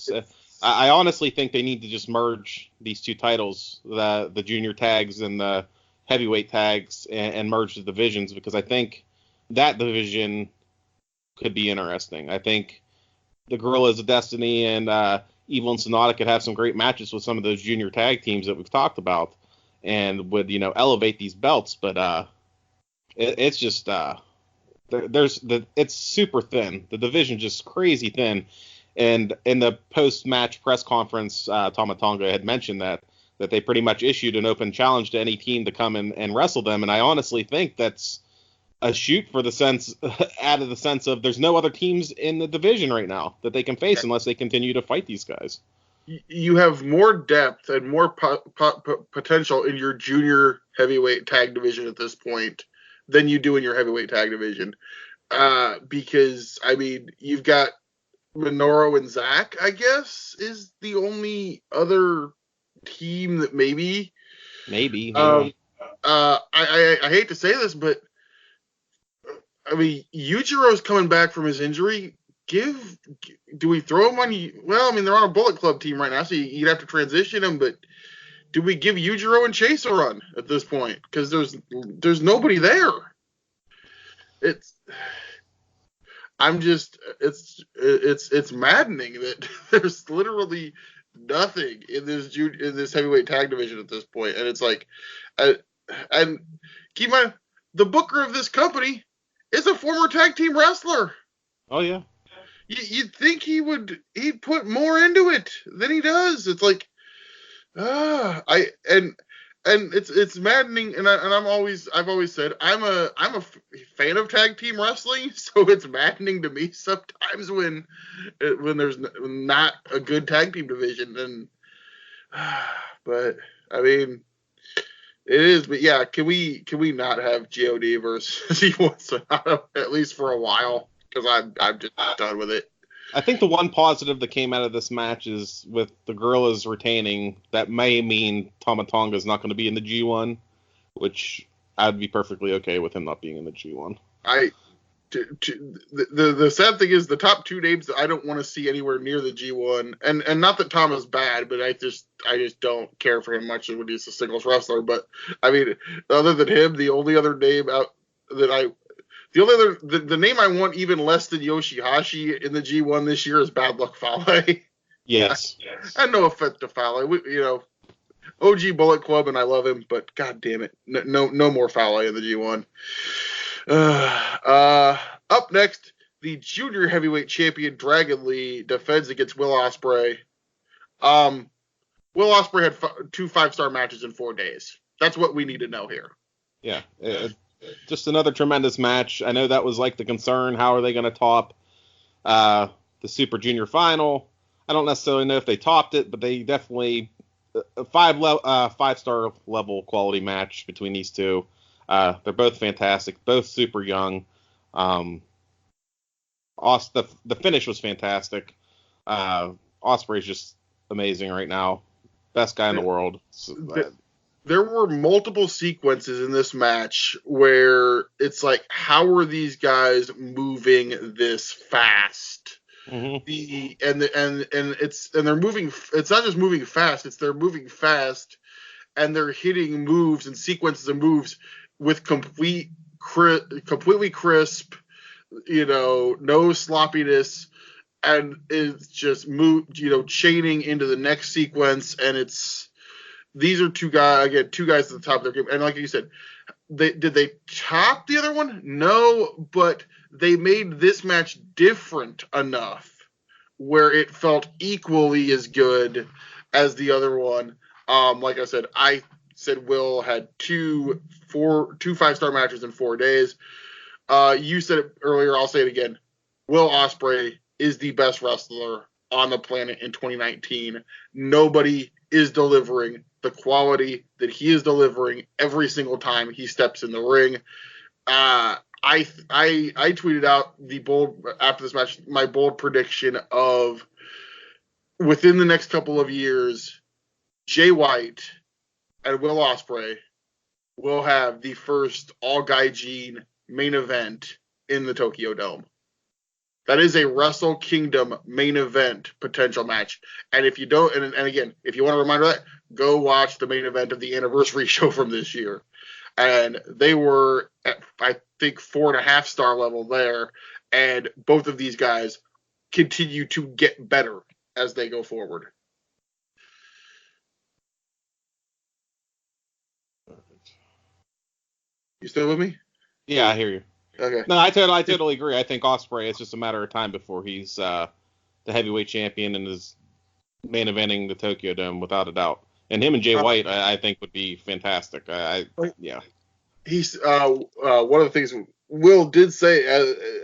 I honestly think they need to just merge these two titles, the junior tags and the heavyweight tags, and merge the divisions, because I think that division could be interesting. I think the Gorillas of Destiny and Evil and Sonata could have some great matches with some of those junior tag teams that we've talked about, and would elevate these belts. But it's just it's super thin. The division just crazy thin. And in the post-match press conference, Tama Tonga had mentioned that they pretty much issued an open challenge to any team to come and wrestle them. And I honestly think that's a shoot for the sense of there's no other teams in the division right now that they can face unless they continue to fight these guys. You have more depth and more potential in your junior heavyweight tag division at this point than you do in your heavyweight tag division. Because, I mean, you've got Minoru and Zach, I guess, is the only other team that maybe. Yeah. I hate to say this, but I mean, Yujiro's coming back from his injury. Do we throw him on? Well, I mean, they're on a Bullet Club team right now, so you'd have to transition him. But do we give Yujiro and Chase a run at this point? Because there's nobody there. It's maddening that there's literally nothing in this heavyweight tag division at this point, and it's like, and keep in mind, the booker of this company is a former tag team wrestler. Oh yeah. You'd think he'd put more into it than he does. It's like, it's maddening, and I've always said I'm a fan of tag team wrestling, so it's maddening to me sometimes when there's not a good tag team division. And but I mean, it is. But yeah, can we not have God versus Evil Sonata at least for a while? Because I'm just done with it. I think the one positive that came out of this match is with the Gorillas retaining, that may mean Tama Tonga is not going to be in the G1, which I'd be perfectly okay with him not being in the G1. The sad thing is the top two names that I don't want to see anywhere near the G1, and not that Tama's bad, but I just don't care for him much when he's a singles wrestler. But I mean, other than him, the only other name the name I want even less than Yoshihashi in the G1 this year is Bad Luck Fale. Yes. And no offense to Fale. OG Bullet Club, and I love him, but god damn it, no more Fale in the G1. Up next, the junior heavyweight champion Dragon Lee defends against Will Ospreay. Will Ospreay had 2 5-star matches in 4 days. That's what we need to know here. Yeah. just another tremendous match. I know that was like the concern. How are they going to top the Super Junior final? I don't necessarily know if they topped it, but they definitely a 5-star level quality match between these two. They're both fantastic, both super young. The finish was fantastic. Ospreay's just amazing right now. Best guy in the world. There were multiple sequences in this match where it's like, how are these guys moving this fast? Mm-hmm. And they're moving. It's not just moving fast. It's they're moving fast, and they're hitting moves and sequences of moves with completely crisp, no sloppiness, and it's just chaining into the next sequence, and these are two guys at the top of their game, and like you said, did they top the other one? No, but they made this match different enough where it felt equally as good as the other one. Like I said Will had two 5-star matches in 4 days. You said it earlier, I'll say it again. Will Ospreay is the best wrestler on the planet in 2019. Nobody is delivering the quality that he is delivering every single time he steps in the ring. I tweeted out after this match my bold prediction of within the next couple of years, Jay White and Will Ospreay will have the first all Gaijin main event in the Tokyo Dome. That is a Wrestle Kingdom main event potential match. And if you don't, and again, if you want a reminder of that, go watch the main event of the anniversary show from this year. And they were at, I think, 4.5-star level there. And both of these guys continue to get better as they go forward. You still with me? Yeah, I hear you. Okay. No, I totally agree. I think Ospreay, it's just a matter of time before he's the heavyweight champion and is main eventing the Tokyo Dome without a doubt. And him and Jay White, I think, would be fantastic. Yeah. He's one of the things Will did say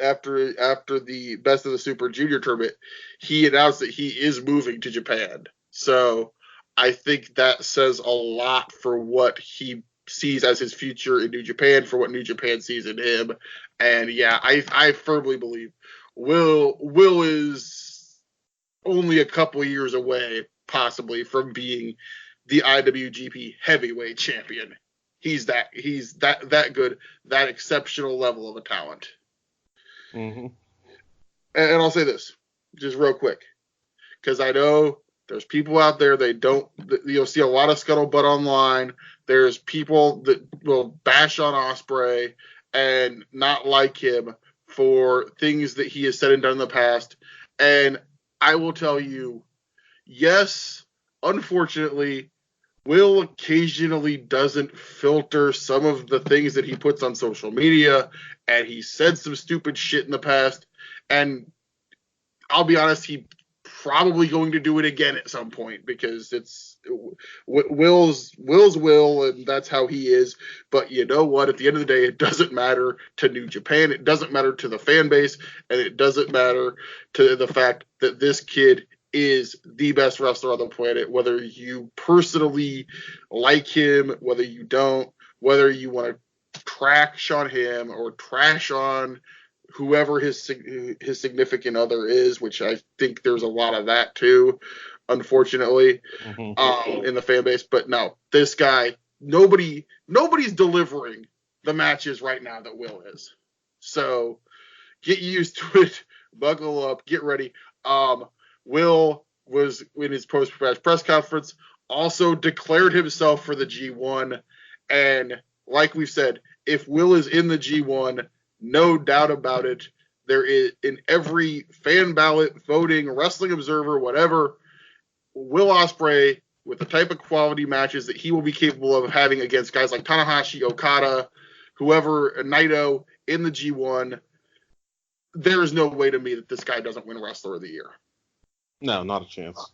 after the Best of the Super Junior tournament, he announced that he is moving to Japan. So I think that says a lot for what he sees as his future in New Japan, for what New Japan sees in him. And yeah, I firmly believe Will is only a couple years away, possibly, from being the IWGP Heavyweight Champion. He's that good, that exceptional level of a talent. Mm-hmm. And I'll say this, just real quick, because I know there's people out there, you'll see a lot of scuttlebutt online. There's people that will bash on Ospreay and not like him for things that he has said and done in the past. And I will tell you, yes, unfortunately, Will occasionally doesn't filter some of the things that he puts on social media, and he said some stupid shit in the past, and I'll be honest, he's probably going to do it again at some point, because it's Will's Will, and that's how he is. But you know what? At the end of the day, it doesn't matter to New Japan, it doesn't matter to the fan base, and it doesn't matter to the fact that this kid is the best wrestler on the planet, whether you personally like him, whether you don't, whether you want to trash on him or trash on whoever his significant other is, which I think there's a lot of that too, unfortunately, in the fan base. But no, this guy, nobody's delivering the matches right now that Will is. So get used to it, buckle up, get ready. Will was in his post-match press conference also declared himself for the G1, and like we've said, if Will is in the G1, no doubt about it, there is, in every fan ballot, voting, Wrestling Observer, whatever, Will Ospreay, with the type of quality matches that he will be capable of having against guys like Tanahashi, Okada, whoever, Naito, in the G1, there is no way to me that this guy doesn't win Wrestler of the Year. No, not a chance.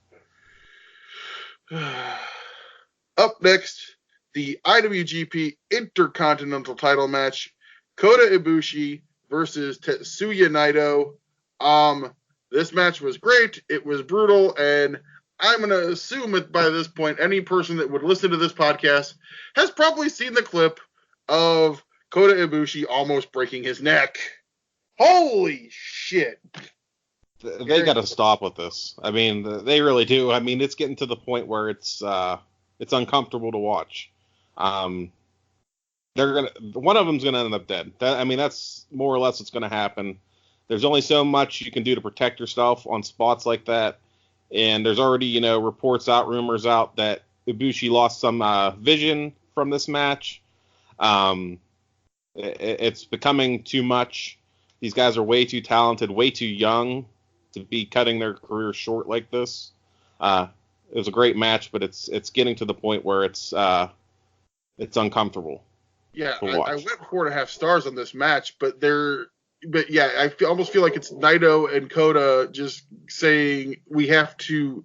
Up next, the IWGP Intercontinental title match, Kota Ibushi versus Tetsuya Naito. This match was great. It was brutal, and I'm going to assume that by this point, any person that would listen to this podcast has probably seen the clip of Kota Ibushi almost breaking his neck. Holy shit. They got to stop with this. I mean, they really do. I mean, it's getting to the point where it's uncomfortable to watch. One of them's gonna end up dead. That's more or less what's gonna happen. There's only so much you can do to protect yourself on spots like that, and there's already rumors out that Ibushi lost some vision from this match. It's becoming too much. These guys are way too talented, way too young to be cutting their career short like this. It was a great match, but it's getting to the point where it's uncomfortable. Yeah, I went 4.5 stars on this match, but I almost feel like it's Naito and Kota just saying we have to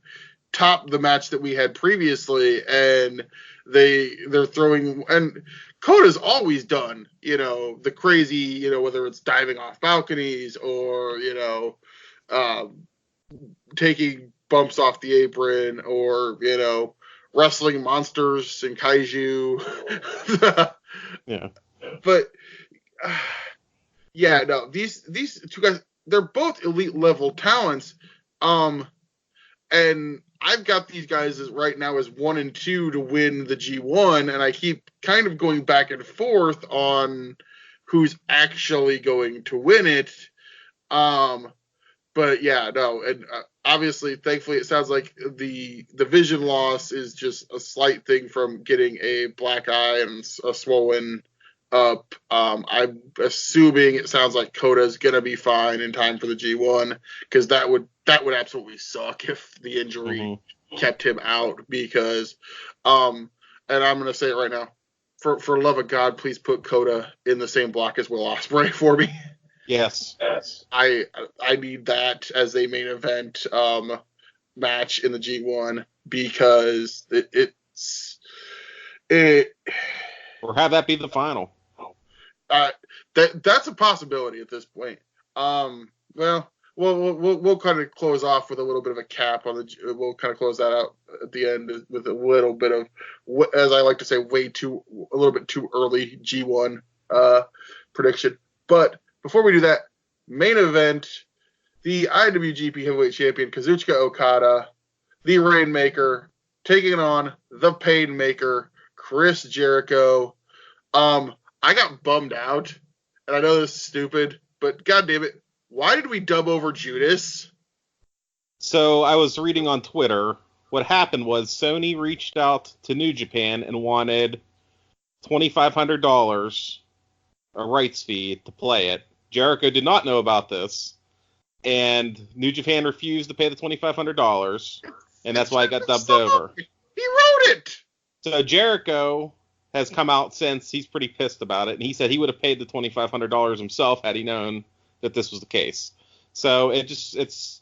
top the match that we had previously, and they're throwing, and Kota's always done, the crazy, whether it's diving off balconies or, taking bumps off the apron or, wrestling monsters and kaiju. Yeah. But these two guys, they're both elite level talents. And I've got these guys right now as 1 and 2 to win the G1, and I keep kind of going back and forth on who's actually going to win it. But yeah, no, and obviously, thankfully, it sounds like the vision loss is just a slight thing from getting a black eye and a swollen up. I'm assuming it sounds like Kota's gonna be fine in time for the G1, because that would absolutely suck if the injury kept him out. Because, and I'm gonna say it right now, for love of God, please put Kota in the same block as Will Ospreay for me. Yes. I need that as a main event match in the G1, because or have that be the final. That's a possibility at this point. Well, we'll kind of close off with a little bit of a cap on we'll kind of close that out at the end with a little bit of, as I like to say, a little bit too early G1 prediction. But before we do that, main event, the IWGP Heavyweight Champion Kazuchika Okada, the Rainmaker, taking on the Painmaker, Chris Jericho. I got bummed out, and I know this is stupid, but God damn it, why did we dub over Judas? So I was reading on Twitter. What happened was Sony reached out to New Japan and wanted $2,500, a rights fee, to play it. Jericho did not know about this, and New Japan refused to pay the $2,500, and that's why it got dubbed over. He wrote it! So Jericho has come out since. He's pretty pissed about it, and he said he would have paid the $2,500 himself had he known that this was the case. So it's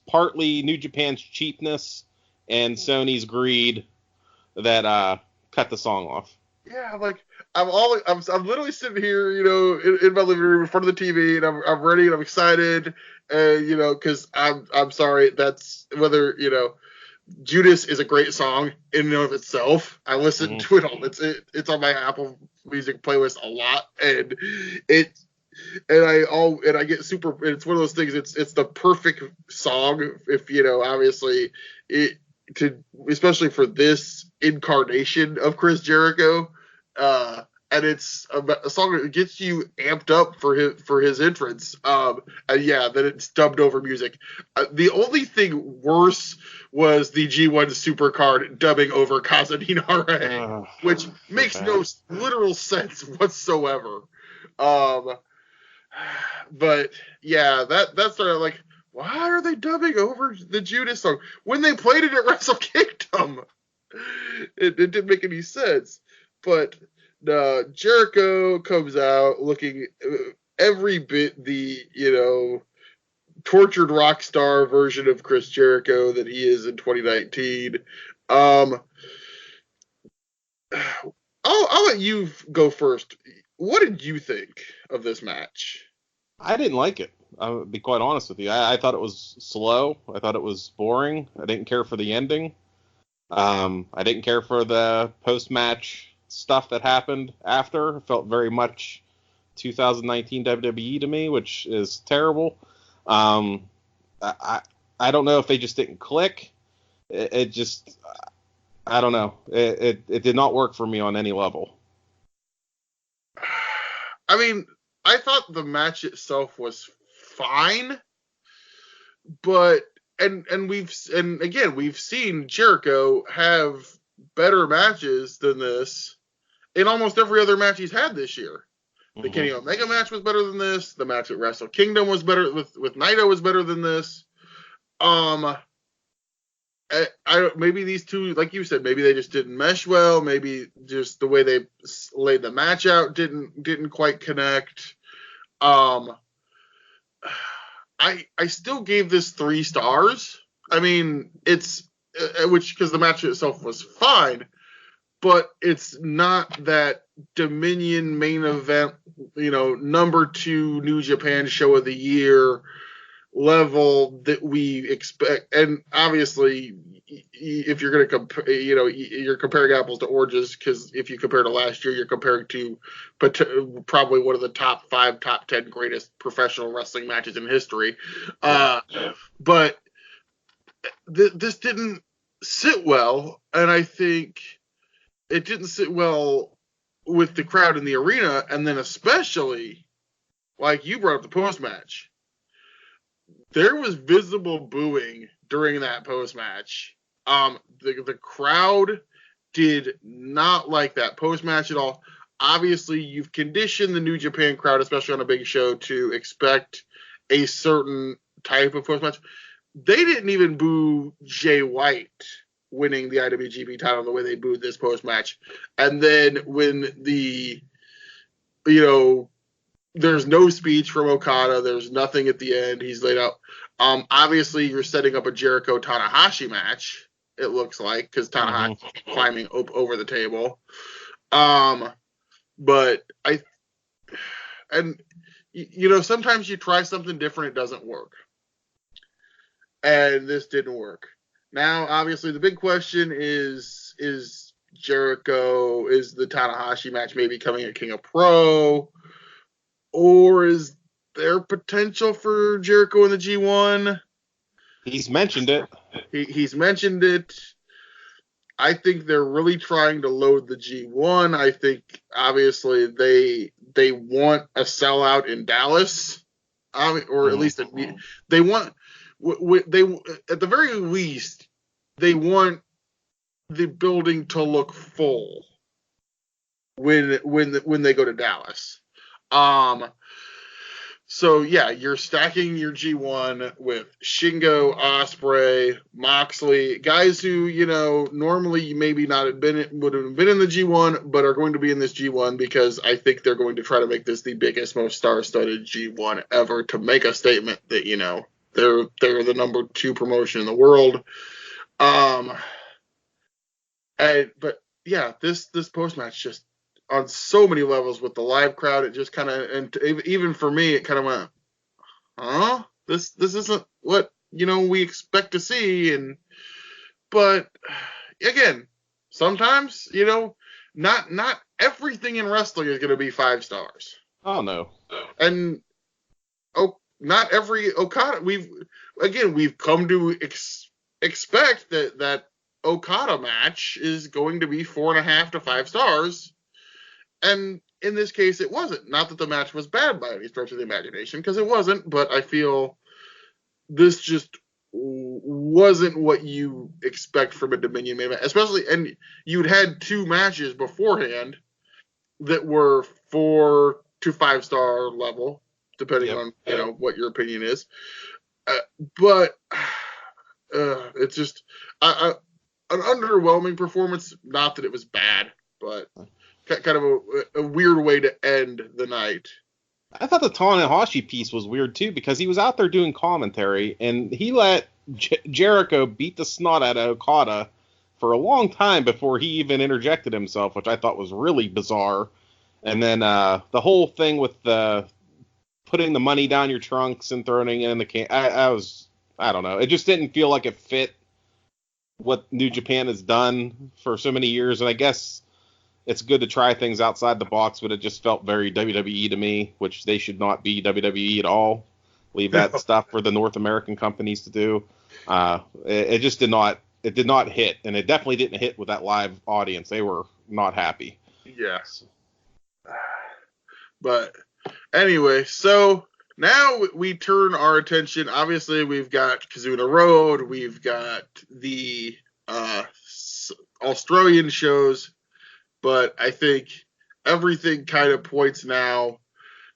partly New Japan's cheapness and Sony's greed that cut the song off. Yeah, like I'm literally sitting here, in my living room in front of the TV, and I'm ready and I'm excited, because I'm sorry, that's whether Judas is a great song in and of itself. I listen to it all. It's on my Apple Music playlist a lot, and I get super. It's one of those things. It's the perfect song if obviously especially for this incarnation of Chris Jericho. And it's a song that gets you amped up for his entrance. And yeah, then it's dubbed over music. The only thing worse was the G1 Supercard dubbing over Kazunare, which makes no literal sense whatsoever. But yeah, that started like, why are they dubbing over the Judas song when they played it at Wrestle Kingdom? It didn't make any sense. But Jericho comes out looking every bit the tortured rock star version of Chris Jericho that he is in 2019. I'll let you go first. What did you think of this match? I didn't like it. I'll be quite honest with you. I thought it was slow. I thought it was boring. I didn't care for the ending. I didn't care for the post-match stuff that happened after. It felt very much 2019 WWE to me, which is terrible. I I don't know if they just didn't click. It just, I don't know. It did not work for me on any level. I mean, I thought the match itself was fine, but and again, we've seen Jericho have better matches than this in almost every other match he's had this year. The Kenny Omega match was better than this. The match at Wrestle Kingdom was better with Naito was better than this. Maybe these two, like you said, maybe they just didn't mesh well. Maybe just the way they laid the match out didn't quite connect. I still gave this 3 stars. I mean, it's because the match itself was fine, but it's not that Dominion main event, number 2 New Japan show of the year level that we expect. And obviously, if you're going to compare, you're comparing apples to oranges, because if you compare to last year, you're comparing to probably one of the top 5, top 10 greatest professional wrestling matches in history. But this didn't sit well, and I think it didn't sit well with the crowd in the arena, and then especially, like you brought up the post-match, there was visible booing during that post-match. The crowd did not like that post-match at all. Obviously, you've conditioned the New Japan crowd, especially on a big show, to expect a certain type of post-match. They didn't even boo Jay White winning the IWGP title the way they booed this post-match. And then when there's no speech from Okada, there's nothing at the end, he's laid out. Obviously, you're setting up a Jericho-Tanahashi match, it looks like, because Tanahashi's climbing over the table. But sometimes you try something different, it doesn't work. And this didn't work. Now, obviously, the big question is Jericho, is the Tanahashi match maybe coming at King of Pro? Or is there potential for Jericho in the G1? He's mentioned it. He's mentioned it. I think they're really trying to load the G1. I think, obviously, they want a sellout in Dallas. Or at least they want... They at the very least, they want the building to look full when they go to Dallas. So yeah, you're stacking your G1 with Shingo, Ospreay, Moxley, guys who normally maybe not would have been in the G1, but are going to be in this G1 because I think they're going to try to make this the biggest, most star-studded G1 ever to make a statement that they're the number 2 promotion in the world. But yeah, this post-match just on so many levels with the live crowd, it just kind of, and even for me, it kind of went, huh? This isn't what, we expect to see. But again, sometimes, not everything in wrestling is going to be 5 stars. Oh, no. And, not every Okada, we've come to expect that Okada match is going to be 4.5 to 5 stars. And in this case, it wasn't. Not that the match was bad by any stretch of the imagination, because it wasn't, but I feel this just wasn't what you expect from a Dominion main event. Especially, and you'd had 2 matches beforehand that were 4 to 5 star level, depending on what your opinion is. But it's just an underwhelming performance. Not that it was bad, but kind of a weird way to end the night. I thought the Tanahashi piece was weird too, because he was out there doing commentary and he let Jericho beat the snot out of Okada for a long time before he even interjected himself, which I thought was really bizarre. And then the whole thing with the putting the money down your trunks and throwing it in the can, I don't know. It just didn't feel like it fit what New Japan has done for so many years. And I guess it's good to try things outside the box, but it just felt very WWE to me, which they should not be WWE at all. Leave that stuff for the North American companies to do. It just did not hit, and it definitely didn't hit with that live audience. They were not happy. Yes. But anyway, so now we turn our attention. Obviously, we've got Kizuna Road. We've got the Australian shows. But I think everything kind of points now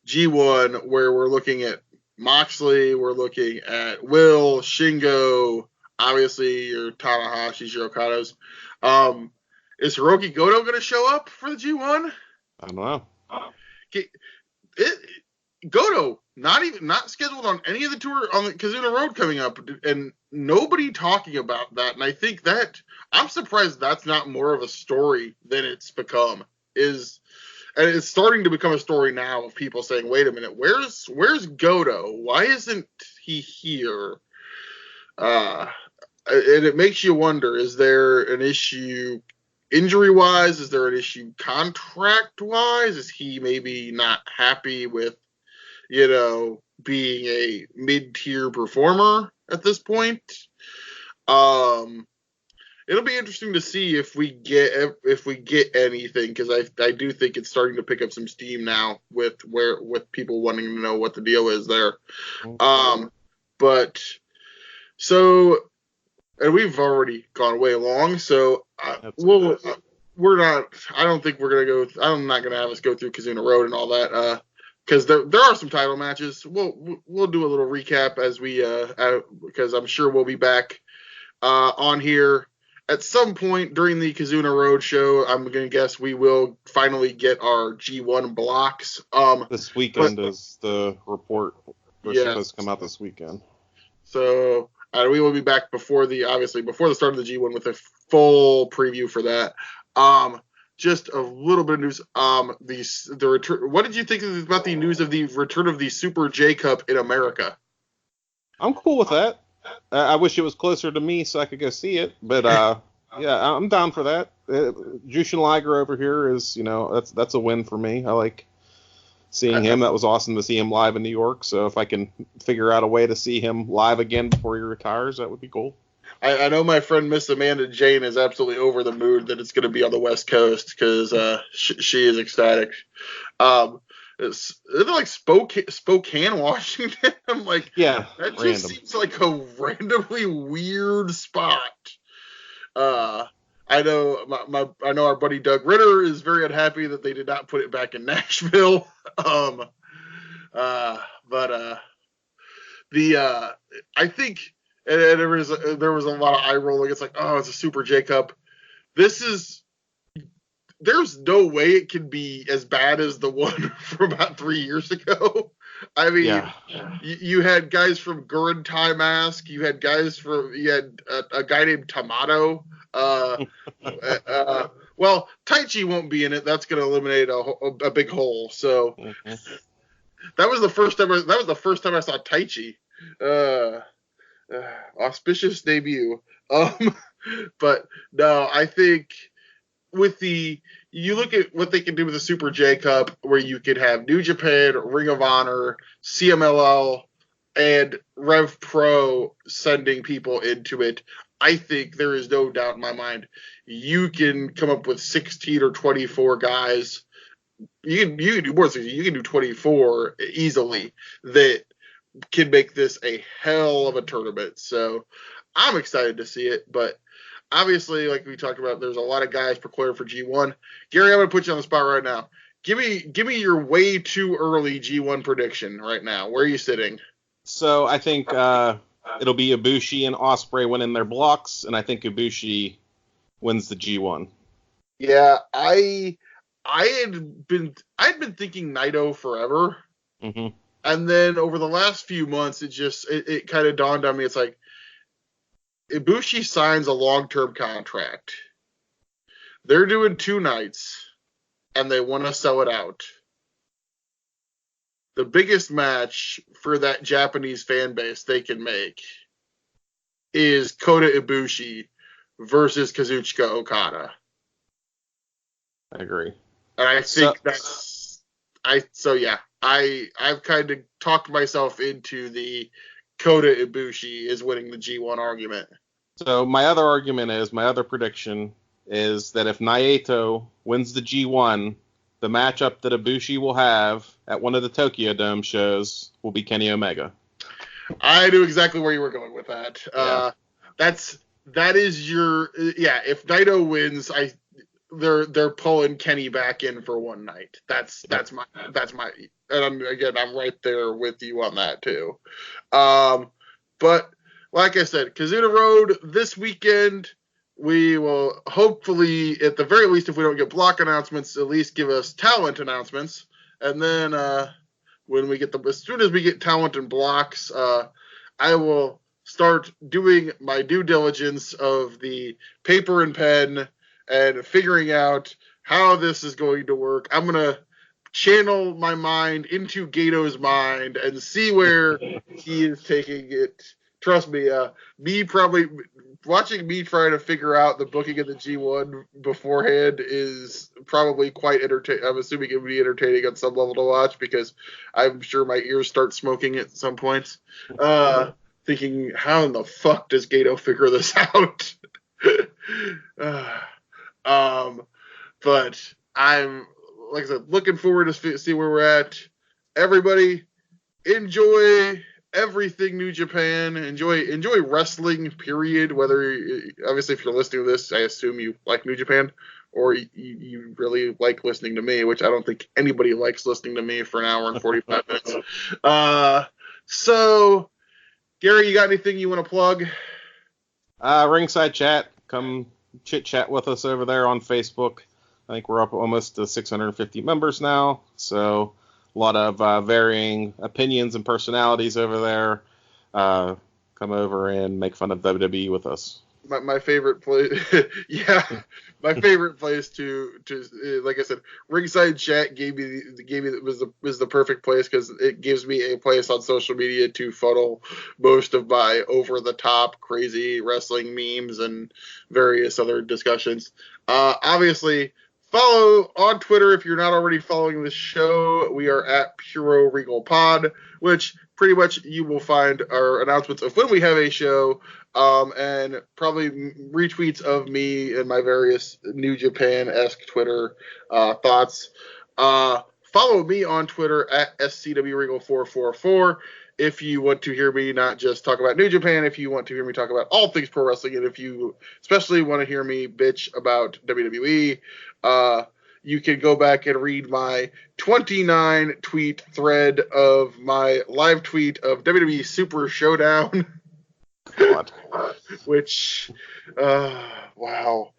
G1, where we're looking at Moxley, we're looking at Will, Shingo, obviously your Tanahashis, your Okadas. Is Hiroki Goto going to show up for the G1? I don't know. Goto not scheduled on any of the tour on the Kizuna Road coming up, and nobody talking about that. And I think that I'm surprised that's not more of a story than it's become. And it's starting to become a story now of people saying, "Wait a minute, where's Goto? Why isn't he here?" And it makes you wonder: is there an issue injury-wise? Is there an issue contract-wise? Is he maybe not happy with, being a mid-tier performer at this point? It'll be interesting to see if we get anything, because I do think it's starting to pick up some steam now with people wanting to know what the deal is there. But so, and we've already gone way long, so we're not. I don't think we're gonna go. I'm not gonna have us go through Kizuna Road and all that. Because there are some title matches. We'll do a little recap as we because I'm sure we'll be back on here at some point during the Kizuna Road show. I'm gonna guess we will finally get our G1 blocks. This weekend is the report. They're supposed to come out this weekend. So we will be back before the start of the G1 with a full preview for that. Just a little bit of news. The return. What did you think about the news of the return of the Super J Cup in America? I'm cool with that. I wish it was closer to me so I could go see it, but yeah, I'm down for that. Jushin Liger over here is, that's a win for me. I like seeing him. That was awesome to see him live in New York. So if I can figure out a way to see him live again before he retires, that would be cool. I know my friend Miss Amanda Jane is absolutely over the moon that it's going to be on the West Coast, because she is ecstatic. It's like Spokane, Washington. I'm like, yeah, that just seems like a randomly weird spot. I know I know our buddy Doug Ritter is very unhappy that they did not put it back in Nashville. I think. And there was a lot of eye rolling. It's like, oh, it's a Super J Cup. There's no way it can be as bad as the one from about 3 years ago. I mean, you had guys from Gurren Thai Mask. You had a guy named Tamato. Well, Taichi won't be in it. That's going to eliminate a big hole. So that was the first time I saw Taichi. Auspicious debut. But no, I think you look at what they can do with the Super J Cup, where you could have New Japan, Ring of Honor, CMLL, and Rev Pro sending people into it. I think there is no doubt in my mind you can come up with 16 or 24 guys. You can do more things. You can do 24 easily that can make this a hell of a tournament. So I'm excited to see it, but obviously, like we talked about, there's a lot of guys proclaimed for G1. Gary, I'm going to put you on the spot right now. Give me your way too early G1 prediction right now. Where are you sitting? So I think it'll be Ibushi and Ospreay winning their blocks, and I think Ibushi wins the G1. Yeah, I had been thinking Naito forever. Mm-hmm. And then over the last few months, it kind of dawned on me. It's like, Ibushi signs a long-term contract. They're doing 2 nights, and they want to sell it out. The biggest match for that Japanese fan base they can make is Kota Ibushi versus Kazuchika Okada. I agree. And I think I've kind of talked myself into the Kota Ibushi is winning the G1 argument. So my other prediction is that if Naito wins the G1, the matchup that Ibushi will have at one of the Tokyo Dome shows will be Kenny Omega. I knew exactly where you were going with that. Yeah. That is your if Naito wins, they're pulling Kenny back in for one night. That's my and I'm right there with you on that too. But like I said, Kizuna Road this weekend. We will hopefully, at the very least, if we don't get block announcements, at least give us talent announcements. And then when we get as soon as we get talent and blocks, I will start doing my due diligence of the paper and pen and figuring out how this is going to work. I'm going to channel my mind into Gato's mind and see where he is taking it. Trust me, watching me try to figure out the booking of the G1 beforehand is probably quite entertaining. I'm assuming it would be entertaining on some level to watch because I'm sure my ears start smoking at some points. Thinking, how in the fuck does Gato figure this out? But I'm, like I said, looking forward to see where we're at. Everybody, enjoy everything New Japan. Enjoy wrestling, period. Whether, obviously, if you're listening to this, I assume you like New Japan, or you really like listening to me, which I don't think anybody likes listening to me for an hour and 45 minutes. So, Gary, you got anything you want to plug? Ringside Chat. Come chit-chat with us over there on Facebook. I think we're up almost to 650 members now, so a lot of varying opinions and personalities over there. Come over and make fun of WWE with us. My favorite place, my favorite place to like I said, Ringside Chat was the perfect place because it gives me a place on social media to funnel most of my over the top crazy wrestling memes and various other discussions. Obviously, follow on Twitter if you're not already following the show. We are at PuroRegal Pod, which pretty much you will find our announcements of when we have a show, and probably retweets of me and my various New Japan-esque Twitter thoughts. Follow me on Twitter at SCWRegal444 if you want to hear me not just talk about New Japan, if you want to hear me talk about all things pro wrestling, and if you especially want to hear me bitch about WWE, you can go back and read my 29 tweet thread of my live tweet of WWE Super Showdown. God. Which, wow.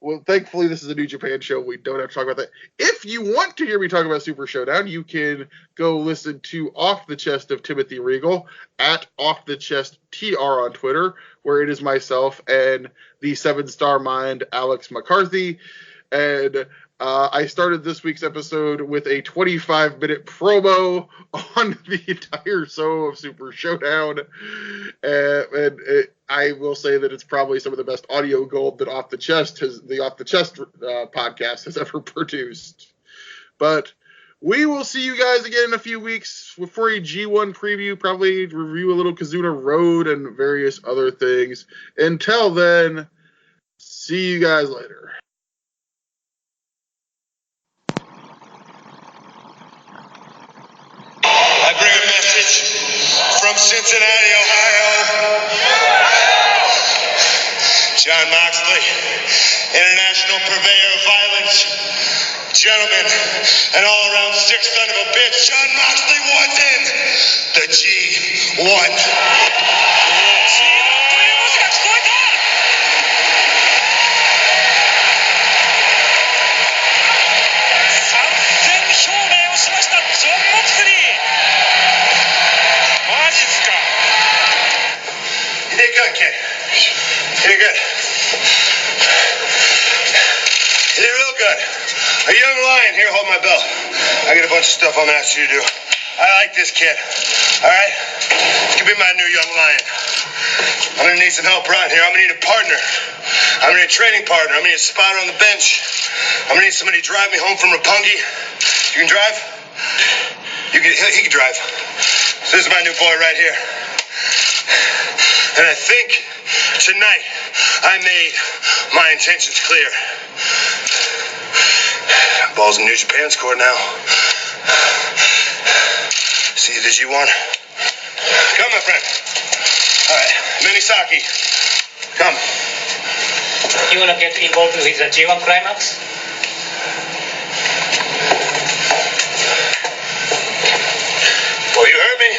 Well, thankfully, this is a New Japan show. We don't have to talk about that. If you want to hear me talk about Super Showdown, you can go listen to Off the Chest of Timothy Regal at Off the Chest TR on Twitter, where it is myself and the 7-star mind, Alex McCarthy. And I started this week's episode with a 25-minute promo on the entire show of Super Showdown. I will say that it's probably some of the best audio gold that the Off the Chest podcast has ever produced. But we will see you guys again in a few weeks for a G1 preview, probably review a little Kizuna Road and various other things. Until then, see you guys later. I bring a message from Cincinnati, Ohio. Jon Moxley, international purveyor of violence, gentleman, and all-around sick son of a bitch. Jon Moxley wants in the G1. Jon Moxley! マジっすか。いいか、ケン。You did good. You did real good. A young lion. Here, hold my belt. I got a bunch of stuff I'm asking you to do. I like this kid. All right? You can be my new young lion. I'm gonna need some help around here. I'm gonna need a partner. I'm gonna need a training partner. I'm gonna need a spotter on the bench. I'm gonna need somebody to drive me home from Roppongi. You can drive? He can drive. So this is my new boy right here. And I think tonight I made my intentions clear. Ball's in New Japan's court now. See the G1? Come, my friend. All right, Minisaki, come. You want to get involved with the G1 climax? Well, you heard me.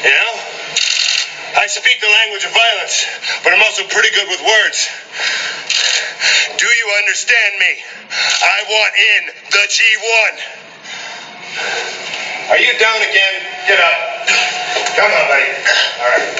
You know? I speak the language of violence, but I'm also pretty good with words. Do you understand me? I want in the G1. Are you down again? Get up. Come on, buddy. All right.